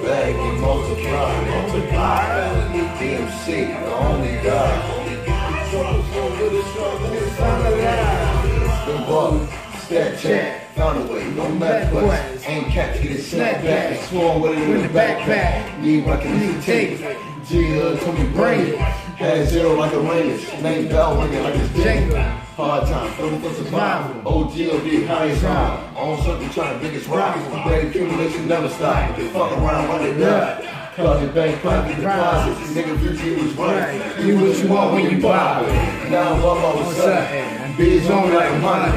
Bag get multiplied. Felony DMC, the only guy. Stat check, found a way, no matter what. Ain't catch it, snap back, sworn with it in the backpack. Need recognition, take it. G-Hood told me bring it. Had zero like a range, name bell ringing like it's Jenga. Hard time, feeling for survival. OGOD, highest time. On something trying to biggest rival. Great accumulation never stop. Fuck around when they die. Closet bank, private deposits. Nigga, future was right. You what you want when you buy it. Now I'm up on something. Bitch on me like a money.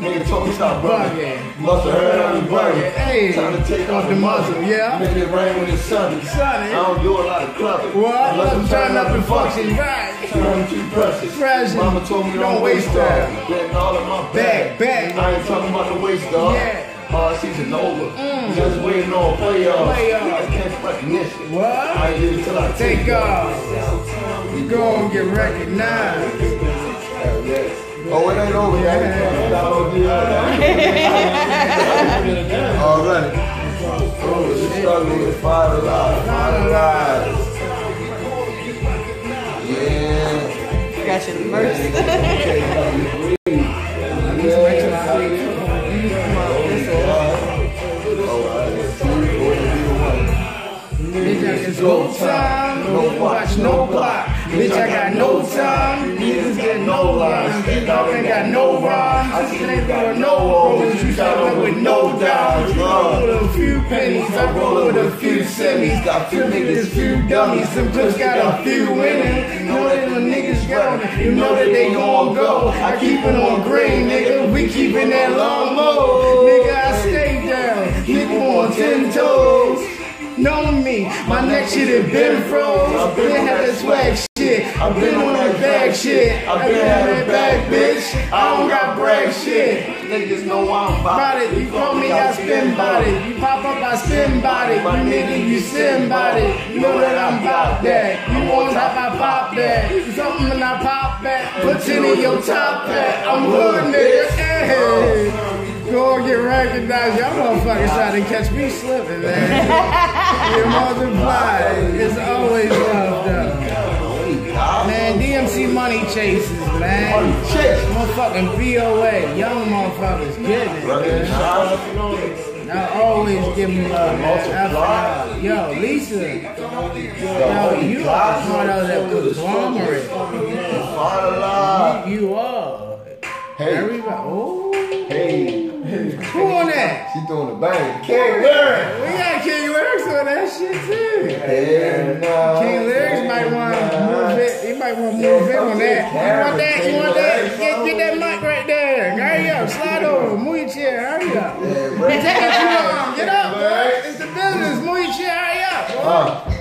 Nigga told me stop running. Musta heard I was burning. Time to take off the muzzle. Yeah. Make it rain when it's sunny. I don't do a lot of clubbing. Unless I'm turning up and function. Right. I'm too precious. Mama told me don't waste that. Getting all of my bag. I ain't talking about the waste dog. Yeah. Hard season over. Just waiting on playoffs. I can't recognition. What? I ain't get it till I take off. We gon' get recognized. Hell yeah. Oh, it ain't over yet. Already. Oh, we're struggling with finalized. Yeah. Got you first. Yeah. niggas old time. No watch, no block. Bitch, I got no time. Niggas get no lines. You know, ain't got no rhymes. I ain't got no rolls. You shot with no dimes. You roll with a few pennies. I roll with a few semis. Got few niggas, few dummies. Some clips got a few in them. You know that the niggas go. You know that they gon' go. I keep it on green, nigga. We keepin' that long low. Nigga, I stay down. Nigga on 10 toes. Know me, my neck shit has been froze. I've been had that swag shit. I've been on that bag shit. I've been on that bag, bitch. I don't got brag shit. Niggas know I'm about it. You call me, I spin body. You pop up, I spin body. You nigga, you sin body. You know that I'm about that. You want top, I pop that. Something and I pop that. Put 10 in your top hat. I'm hood, nigga. Hey. Go get recognized. Y'all motherfuckers trying to catch me slipping, man. You multiply. It's always love, though. Man, DMC money chases, man. Motherfucking VOA. Young motherfuckers getting it, man. I always give them love, man. Yo, Lisa. Yo, you are part of that conglomerate. You are. Hey. Everybody. Oh. Hey. Who on that? She doing the bang. King Lyrics. We got King Lyrics on that shit too. Yeah, King Lyrics might want to move it. He might want to move it on that. You want that? You want that? Get that mic right there. Hurry up. Slide over. Move your chair. Hurry up. Get up, boy. It's the business. Move your chair. Hurry up.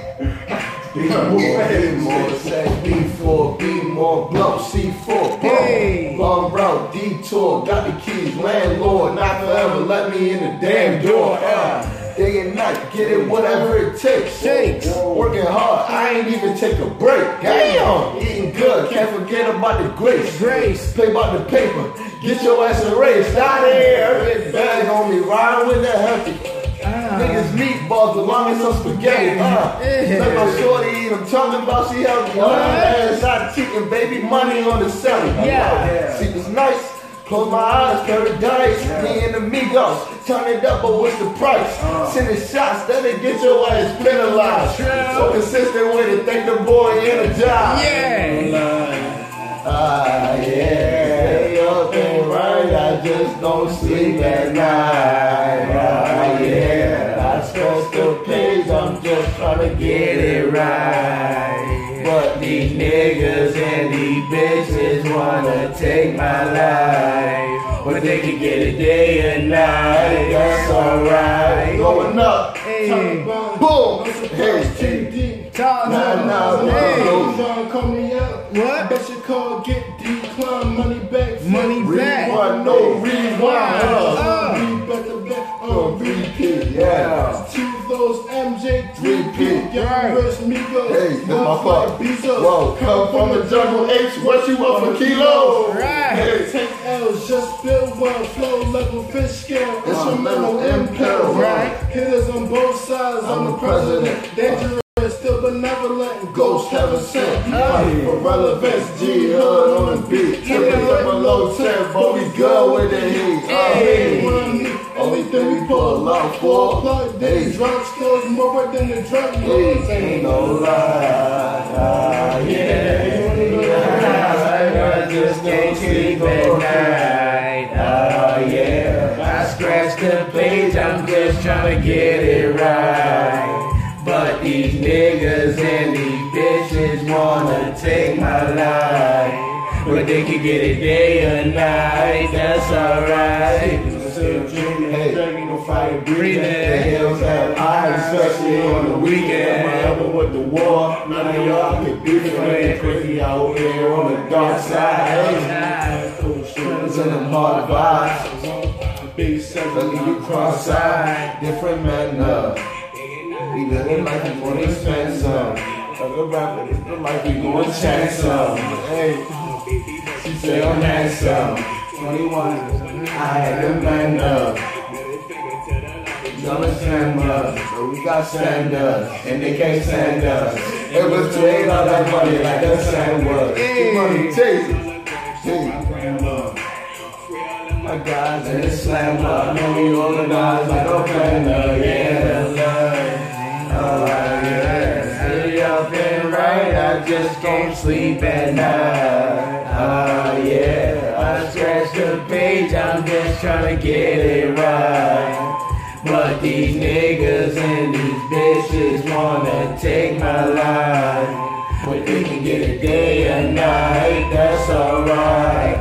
Be more, say B4, be more, blow, C4, hey. Long route, detour, got the keys, landlord, not forever, let me in the damn door. Day and night, get it whatever it takes. Working hard, I ain't even take a break. Damn, eating good, can't forget about the grace. Pay about the paper, get your ass erased. Out of here, big bag on me, riding with the healthy. Niggas meatballs, the longest of spaghetti. Let my shorty eat, I'm talking about she healthy. Ass out cheating, baby, money on the celly. See this nice, close my eyes, paradise. Me and amigos, turn it up, but what's the price? Sending shots, then they get your ass penalized. So consistent with it, thank the boy energized. Stay up and right, I just don't sleep at night. I scratch the page, I'm just trying to get it right. But these niggas and these bitches wanna take my life. But they can get it day and night, that's alright. Going up, hey. Boom, hey, call me up. What? Bet your call get declined, money back. Money back. Rewind, no rewind. Repeat. Yeah. To those MJ 3P. Young Migos. Hey, that's my fault. Whoa, come from the jungle H, what you want for kilos? Right. Hey. Take L's, just build well, flow level fish scale. Instrumental impel. Right. Hitters on both sides, I'm the president. Dangerous. Still benevolent, ghost heaven sent. For relevance, G Hood on the beat. Took it up a low 10, but we good with the heat. Only thing we pull out for. Plug these drug stores more than the drug lords. Ain't no lie. I just can't sleep at night. I scratched the page, I'm just trying to get it right. But these niggas and these bitches wanna take my life. But they can get it day or night, that's alright. Hey, Dragging the fire, breathing. the hills have eyes, especially on the weekend. My album with the war, none of y'all can beat it. Crazy out here on the dark side. Struggles in them hard vibes. Big seven, Lucky you cross-eyed, different men. We living like we gonna spend some. Other rappers, it's like we gonna chance some. Hey, she say I'm handsome. 21, I had them band up. Gonna stand up, but we got standards, and they can't stand us. It was too late on that money like the sand was. Money chasing. My guys in the slam up, know we organize like a band. Yeah. just can't sleep at night. Oh yeah, I scratched the page, I'm just trying to get it right. But these niggas and these bitches wanna take my life. But they can get it day and night, that's alright.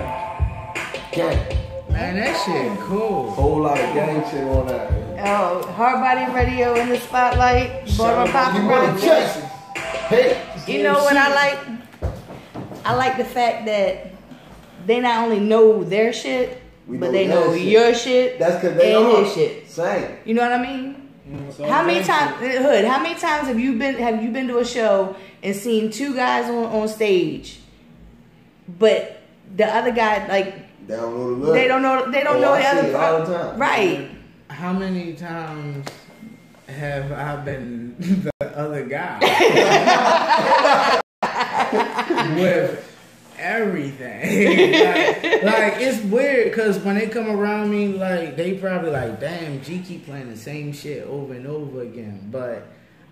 Man, that shit cool. Whole lot of gang shit on that. Oh, Hard Body Radio in the spotlight. Baltimore Paparazzi. Hey, You know what I like? I like the fact that they not only know their shit, but they know your shit. That's because they and know his shit. Same. You know what I mean? How many times, Hood? How many times have you been to a show and seen two guys on stage, but the other guy like They don't know the look. they don't know the other all the time. Right? How many times have I been the other guy? With everything. like it's weird because when they come around me, like they probably like, damn, G keep playing the same shit over and over again. But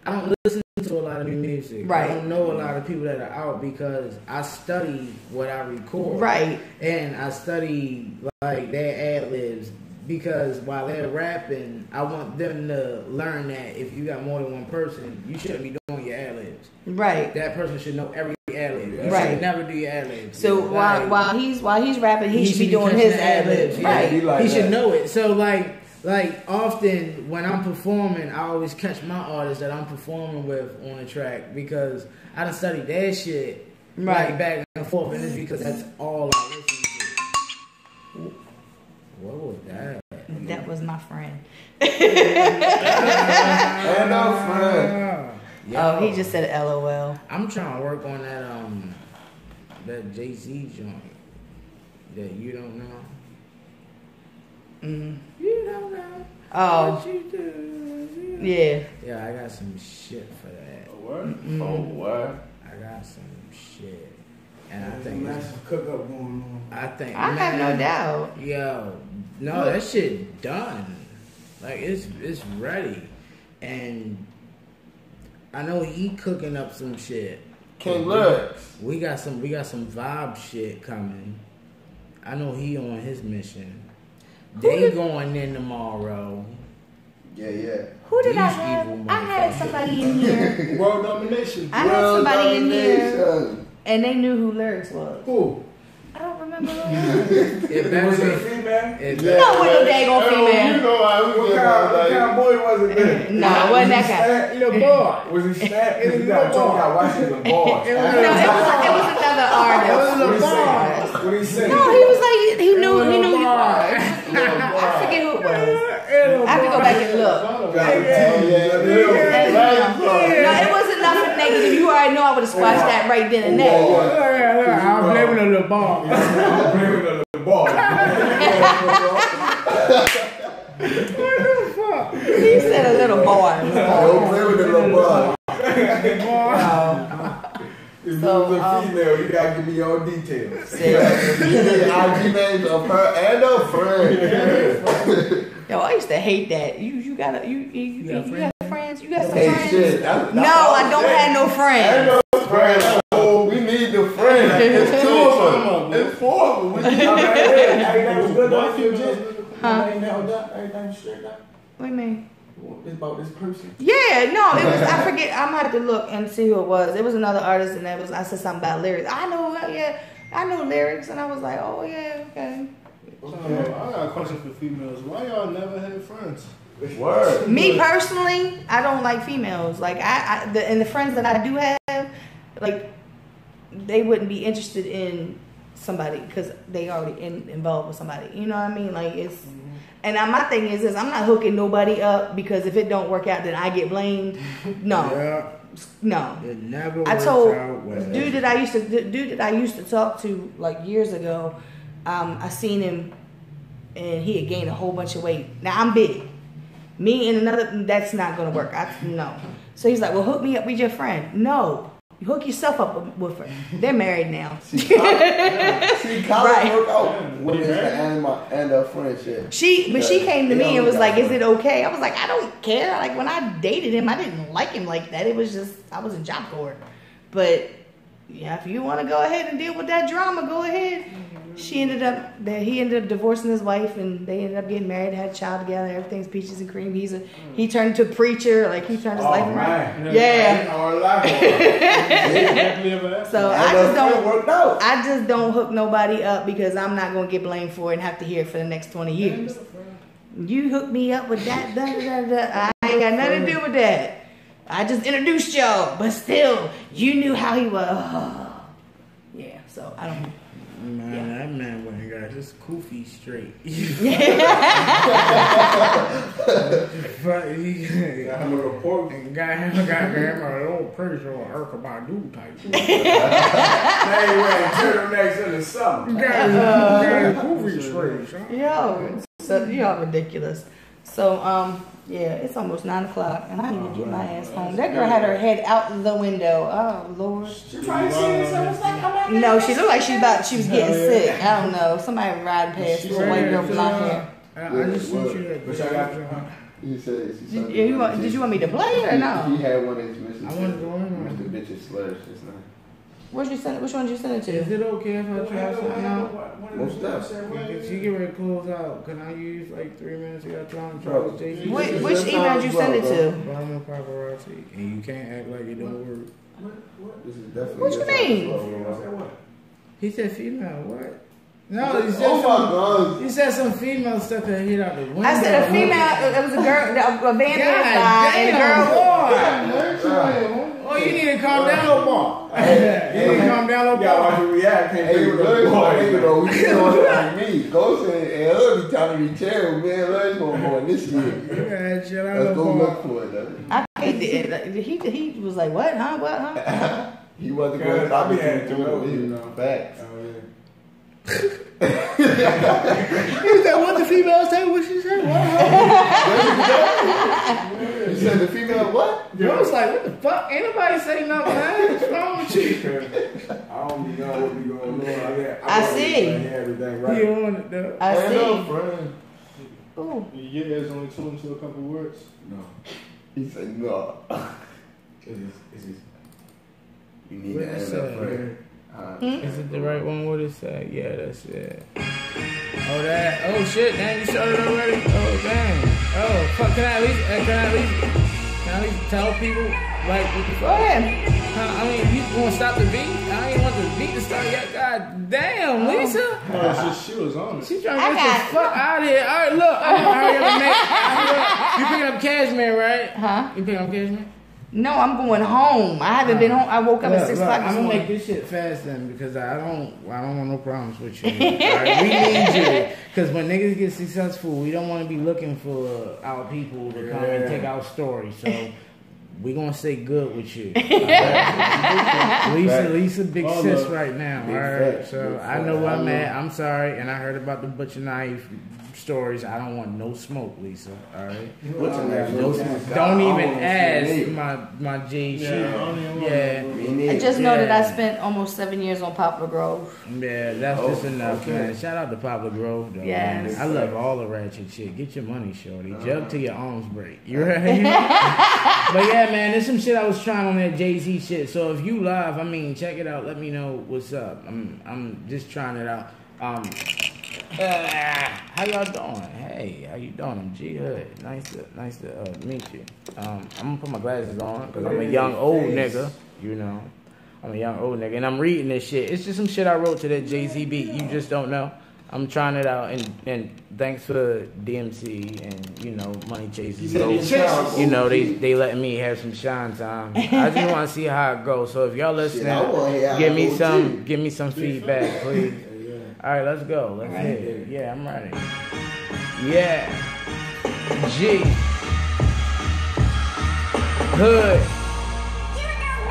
I don't listen to a lot of new music. Right. I don't know a lot of people that are out because I study what I record. Right. And I study like their ad libs because while they're rapping, I want them to learn that if you got more than one person, you shouldn't be doing your ad libs. Right. That person should know every ad lib. You Right. should never do your ad libs. So while he's rapping, he should be doing his ad libs. Yeah. Right. He should know it. So like often when I'm performing, I always catch my artists that I'm performing with on the track because I done studied their shit like back and forth, and it's because that's all I listen to. What was that? That was my friend. And our friend. Oh, he just said LOL. I'm trying to work on that Jay-Z joint that you don't know. You don't know. Oh. What you do. Yeah. Yeah, I got some shit for that. What? Oh, what? I got some shit. And I think massive cook up going on. I have no doubt. Yo, no, that shit done. Like it's ready. And I know he cooking up some shit. King Lyrics. We got some vibe shit coming. I know he on his mission. They going in tomorrow. Yeah. Who did I These have? evil I had somebody in here. World domination. I had somebody in here, domination. and they knew who Lyrics was. Who? I don't remember who it was. It better Was it a be. female? You know what no daggone You female. know I was What kind of boy was it then? No, it wasn't that guy. You know, boy. Was he snapped? You gotta talk about watching the bars. It was No, it was another artist. What he say? What he say? No, he was like he knew who he was. Yeah. I forget who it was. I have to go back and look. No, it wasn't nothing negative. You already know I would have squashed that right then and there. I'm blaming a little ball. I'm bringing the ball. He said a little boy. Don't play with the little boy. If So, you was a female, you gotta give me all details. You need IG names of her and her friend. Yo, I used to hate that. You got friends? You got some Hey, friends? shit. No, I don't have no friends. Friends. Oh, we need the friend. It's two of them. It's four of them. We need Everything was good though. You just Huh? everything held up. Everything was straight up. What do you mean? It's about this person. Yeah, no, it was. I forget. I'm gonna have to look and see who it was. It was another artist, and I said something about Lyrics. I know Lyrics, and I was like, oh yeah, okay. I got a question for females. Why y'all never had friends? Word. Me personally, I don't like females. Like and the friends that I do have, like they wouldn't be interested in somebody because they already involved with somebody. You know what I mean? Like it's. And my thing is I'm not hooking nobody up because if it don't work out, then I get blamed. No, no. It never I works told out well. dude that I used to talk to like years ago. I seen him, and he had gained a whole bunch of weight. Now I'm big. Me and another, that's not gonna work. No. So he's like, well, hook me up with your friend. No. You hook yourself up with her. They're married now. See, college work out with and her friendship. She came to me and was like, is it okay? I was like, I don't care. Like when I dated him, I didn't like him like that. It was just, I was in Job Corps. But yeah, if you want to go ahead and deal with that drama, go ahead. He ended up divorcing his wife, and they ended up getting married, had a child together. Everything's peaches and cream. He turned into a preacher, like he turned his life around. Yeah. So I just don't hook nobody up because I'm not gonna get blamed for it and have to hear it for the next 20 years. You hooked me up with that, I ain't got nothing to do with that. I just introduced y'all, but still, you knew how he was. Yeah, so I don't. Man, that man went and got his koofy straight. Got him a little person on Erkabadu type. Now you wearing turtlenecks in the summer. Got his koofy straight. Yo, so y'all ridiculous. So yeah, it's almost 9 o'clock, and I need to get my ass home. That girl had her head out the window. Oh Lord. No, she looked like she was getting sick. I don't know. Somebody riding past with a white girl with blonde hair. I just sent you that. Did you want me to play it or no? He had one that's missing. I want to go in. Mr. Bitch's slurs just now. Which one did you send it to? Is it okay if I try something out? Most stuff. If she get ready to close out, can I use like 3 minutes? You got time to try with JC? Which email did you send it to? Baltimore Paparazzi. And you can't act like it don't work. This is definitely What you mean? He said female, what? No, he said he said some female stuff that hit out the window. I said a female, it was a girl, a van inside, and a girl. Oh, you need to calm down, little boy. You need to calm down, little boy. Yeah, watch you react. Can't Hey, Lurch, you know, we doing like me. Ghost and Hub be trying to be terrible. Me and Lurch gonna go in this shit. Let's go look for it, though. I he was like, what, huh, what, huh? He wasn't going to stop me from doing it. Facts. He said, what the female say? What she said? What? You said the female what? I was like, what the fuck? Ain't nobody say nothing, man. What's wrong with you? I don't even know what we going to do. I see. Everything right. You on it, though. I see. Ooh. Your ears only tuned to a couple words? No. He said no. It's You need to end up first. Is it the right one? What it say? Yeah, that's it. Oh shit, damn, you started already? Oh dang. Oh fuck, can I at least tell people like what the fuck? Go ahead. I mean, you want to stop the beat? I ain't want the beat to start yet. God damn, Lisa. No, it's just she was on it. She trying to get the fuck out of here. All right, look, I'm gonna hurry up and make. You picking up Cashmere, right? Huh? You picking up Cashmere? No, I'm going home. I haven't been home. I woke up at 6 o'clock this I'm gonna morning. make this shit fast then because I don't want no problems with you. Right? We need you because when niggas get successful, we don't want to be looking for our people to come and take our story. So we gonna stay good with you. Lisa, big sis right now. All right, so I know where I'm at. I'm sorry, and I heard about the butcher knife stories. I don't want no smoke, Lisa. All right. Don't even ask my G. Yeah. I just know that I spent almost 7 years on Poplar Grove. Yeah, that's just enough, man. Shout out to Poplar Grove, though. Yes. Man. I love all the ratchet shit. Get your money, shorty. Jump till your arms break. You right? But yeah, man, there's some shit I was trying on that Jay-Z shit. So if you live, I mean, check it out. Let me know what's up. I'm just trying it out. How y'all doing? Hey, how you doing? I'm G Hood. Nice to meet you. I'm gonna put my glasses on because I'm a young old nigga. You know, I'm a young old nigga, and I'm reading this shit. It's just some shit I wrote to that Jay-Z beat. You just don't know. I'm trying it out, and thanks for DMC and Money Chasers. You know they letting me have some shine time. I just want to see how it goes. So if y'all listening, give me some feedback, please. All right, let's go. Let's hit it. Yeah, I'm ready. Yeah. G. Hood.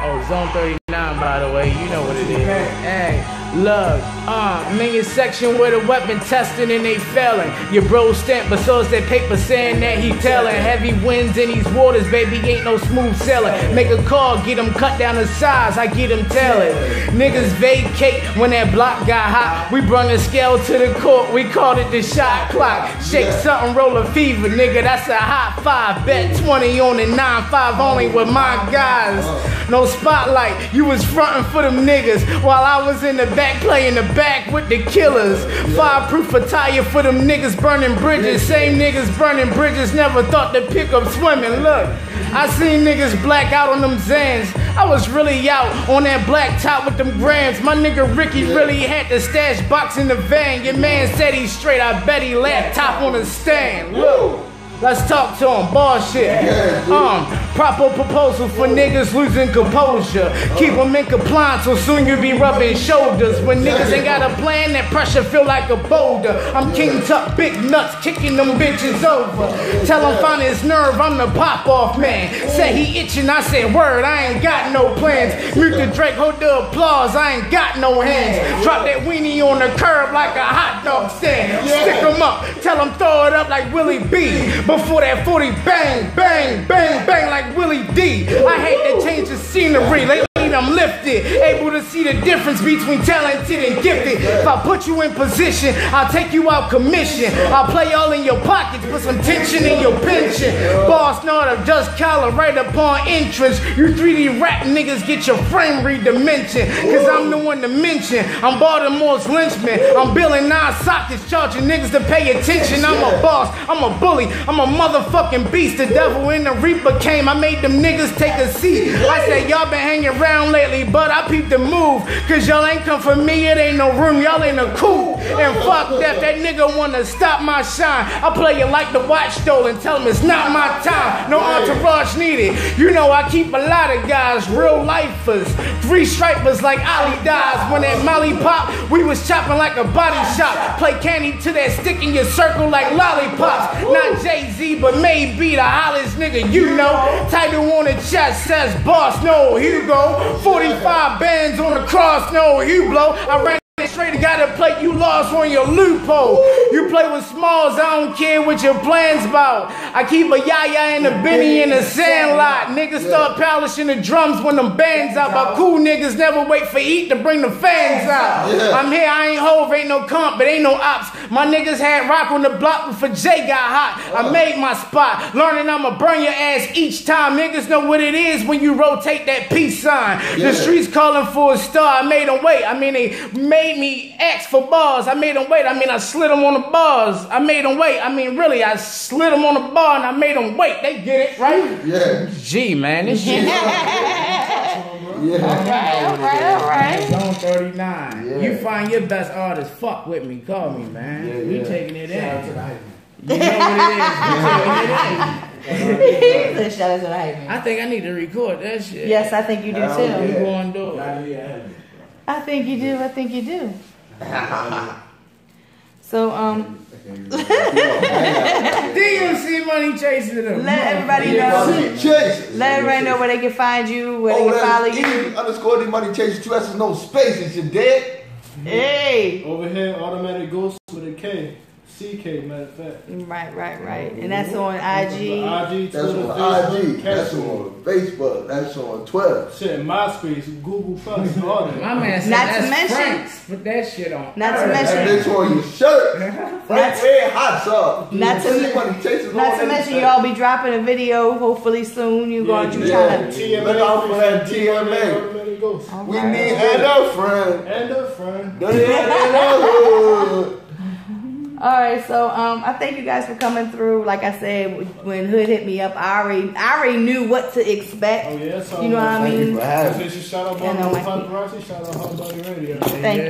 Oh, Zone 39, by the way. You know what it is. Hey. Look, I'm in your section with a weapon testing and they failing. Your bro stamp, but so is that paper saying that he telling. Heavy winds in these waters, baby, ain't no smooth sailing. Make a call, get him cut down to size, I get him tailing. Niggas vacate when that block got hot. We brung a scale to the court, we called it the shot clock. Shake something, roll a fever, nigga, that's a hot five. Bet 20 on the 9-5 only with my guys. No spotlight, you was frontin' for them niggas while I was in the back playing the back with the killers. Fireproof attire for them niggas burning bridges. Same niggas burning bridges never thought to pick up swimming. Look, I seen niggas black out on them Zans. I was really out on that black top with them grams. My nigga Ricky really had the stash box in the van. Your man said he's straight, I bet he laptop on the stand. Look. Let's talk to him, bullshit. Proper proposal for niggas losing composure. Keep them in compliance, so soon you be rubbing shoulders. When niggas ain't got a plan, that pressure feel like a boulder. I'm King Tuck, big nuts, kicking them bitches over. Tell him find his nerve, I'm the pop-off man. Say he itching, I said word, I ain't got no plans. Mute the Drake, hold the applause, I ain't got no hands. Drop that weenie on the curb like a hot dog stand. Stick him up, tell him throw it up like Willie B. Before that 40 bang, bang, bang, bang like Willie D. I hate to change the scenery. Lately I'm lifted, able to see the difference between talented and gifted. If I put you in position, I'll take you out commission. I'll play all in your pockets, put some tension in your pension. Boss not a just collar right upon entrance. You 3D rap niggas get your frame redimension. Cause I'm the one to mention. I'm Baltimore's lynchman. I'm billing 9 sockets, charging niggas to pay attention. I'm a boss, I'm a bully, I'm a motherfucking beast. The devil in the reaper came, I made them niggas take a seat. I said y'all been hanging around lately, but I peeped the move. Cause y'all ain't come for me, it ain't no room, y'all ain't a cool. And fuck that nigga wanna stop my shine. I play it like the watch though and tell him it's not my time. No entourage needed. You know I keep a lot of guys, real lifers. 3 stripers like Ali dies. When that Molly pop, we was chopping like a body shop. Play candy to that stick in your circle like lollipops. Not Jay-Z, but maybe the hottest nigga you know. Title on the chest says boss, no Hugo. 45 bands on the cross, no Hublot. I ran straight, gotta play, you lost on your loophole. You play with smalls, I don't care what your plans about. I keep a yaya and a Benny in the sandlot. Niggas start polishing the drums when them bands out. But cool niggas never wait for eat to bring the fans out. I'm here, I ain't Hove, ain't no comp, but ain't no ops. My niggas had rock on the block before Jay got hot. I made my spot, learning I'ma burn your ass each time. Niggas know what it is when you rotate that peace sign. The streets calling for a star, I made them wait. I mean, they made me ask for bars. I made them wait. I mean, I slid them on the bars. I made them wait. I mean, really, I slid them on the bar and I made them wait. They get it, right? Yeah. Gee, man, this shit. All right. Zone 39. Yeah. You find your best artist, fuck with me. Call me, man. We taking it in. You know what it is. Shout out to the hype man. I think I need to record that shit. Yes, I think you do too. You go and do it. I think you do. I think you do. So, DMC Money Chasing them. let everybody know. Let everybody know where they can find you, where they can follow you. _ Money Chasing 2 S's, no spaces. You dead? Hey. Over here, Automatic Ghost with a K. CK, matter of fact. Right. And that's on IG. That's on IG. That's on Facebook. That's on Twitter. Shit, MySpace, Google Plus, all that. My man said that's Frank's. Put that shit on. Not to mention. That bitch on your shirt. Frank Red Hot Sauce. Not to mention y'all be dropping a video hopefully soon. You trying to look out for that TMA. We need a friend. Alright, so I thank you guys for coming through. Like I said, when Hood hit me up, I already knew what to expect. Oh yeah, so you know what I mean? Shout out Paparazzi, shout out Hot Body Radio. Thank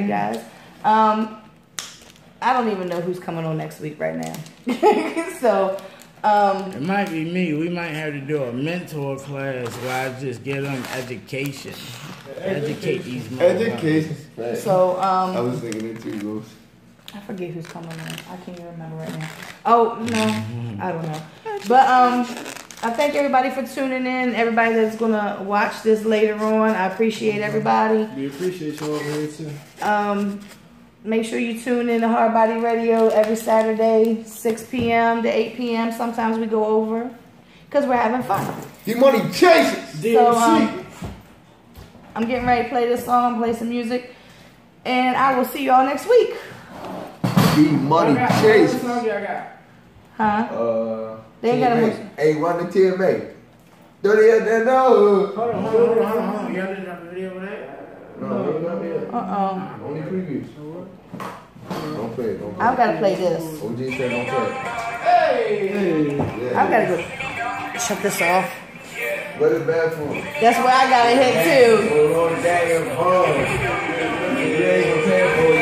you guys. I don't even know who's coming on next week right now. So it might be me. We might have to do a mentor class where I just get them education. Educate these education. So I was thinking it too, Ghost. I forget who's coming on. I can't even remember right now. Oh no, I don't know. But I thank everybody for tuning in. Everybody that's gonna watch this later on, I appreciate everybody. We appreciate you over here too. Make sure you tune in to Hard Body Radio every Saturday, 6 p.m. to 8 p.m. Sometimes we go over because we're having fun. The money chases. So I'm getting ready to play this song, play some music, and I will see y'all next week. The money chases. Huh? They ain't got a much. Hey, run the TMA. Dirty as that no. Hold on. Y'all didn't drop a video with that? No. Only previews. Don't play it. I've got to play this. OG said don't play it. Hey! I've got to go shut this off. Go to the bathroom. That's where I got to hit too. Oh, Lord, Daddy, I'm home. You ain't gonna pay for it.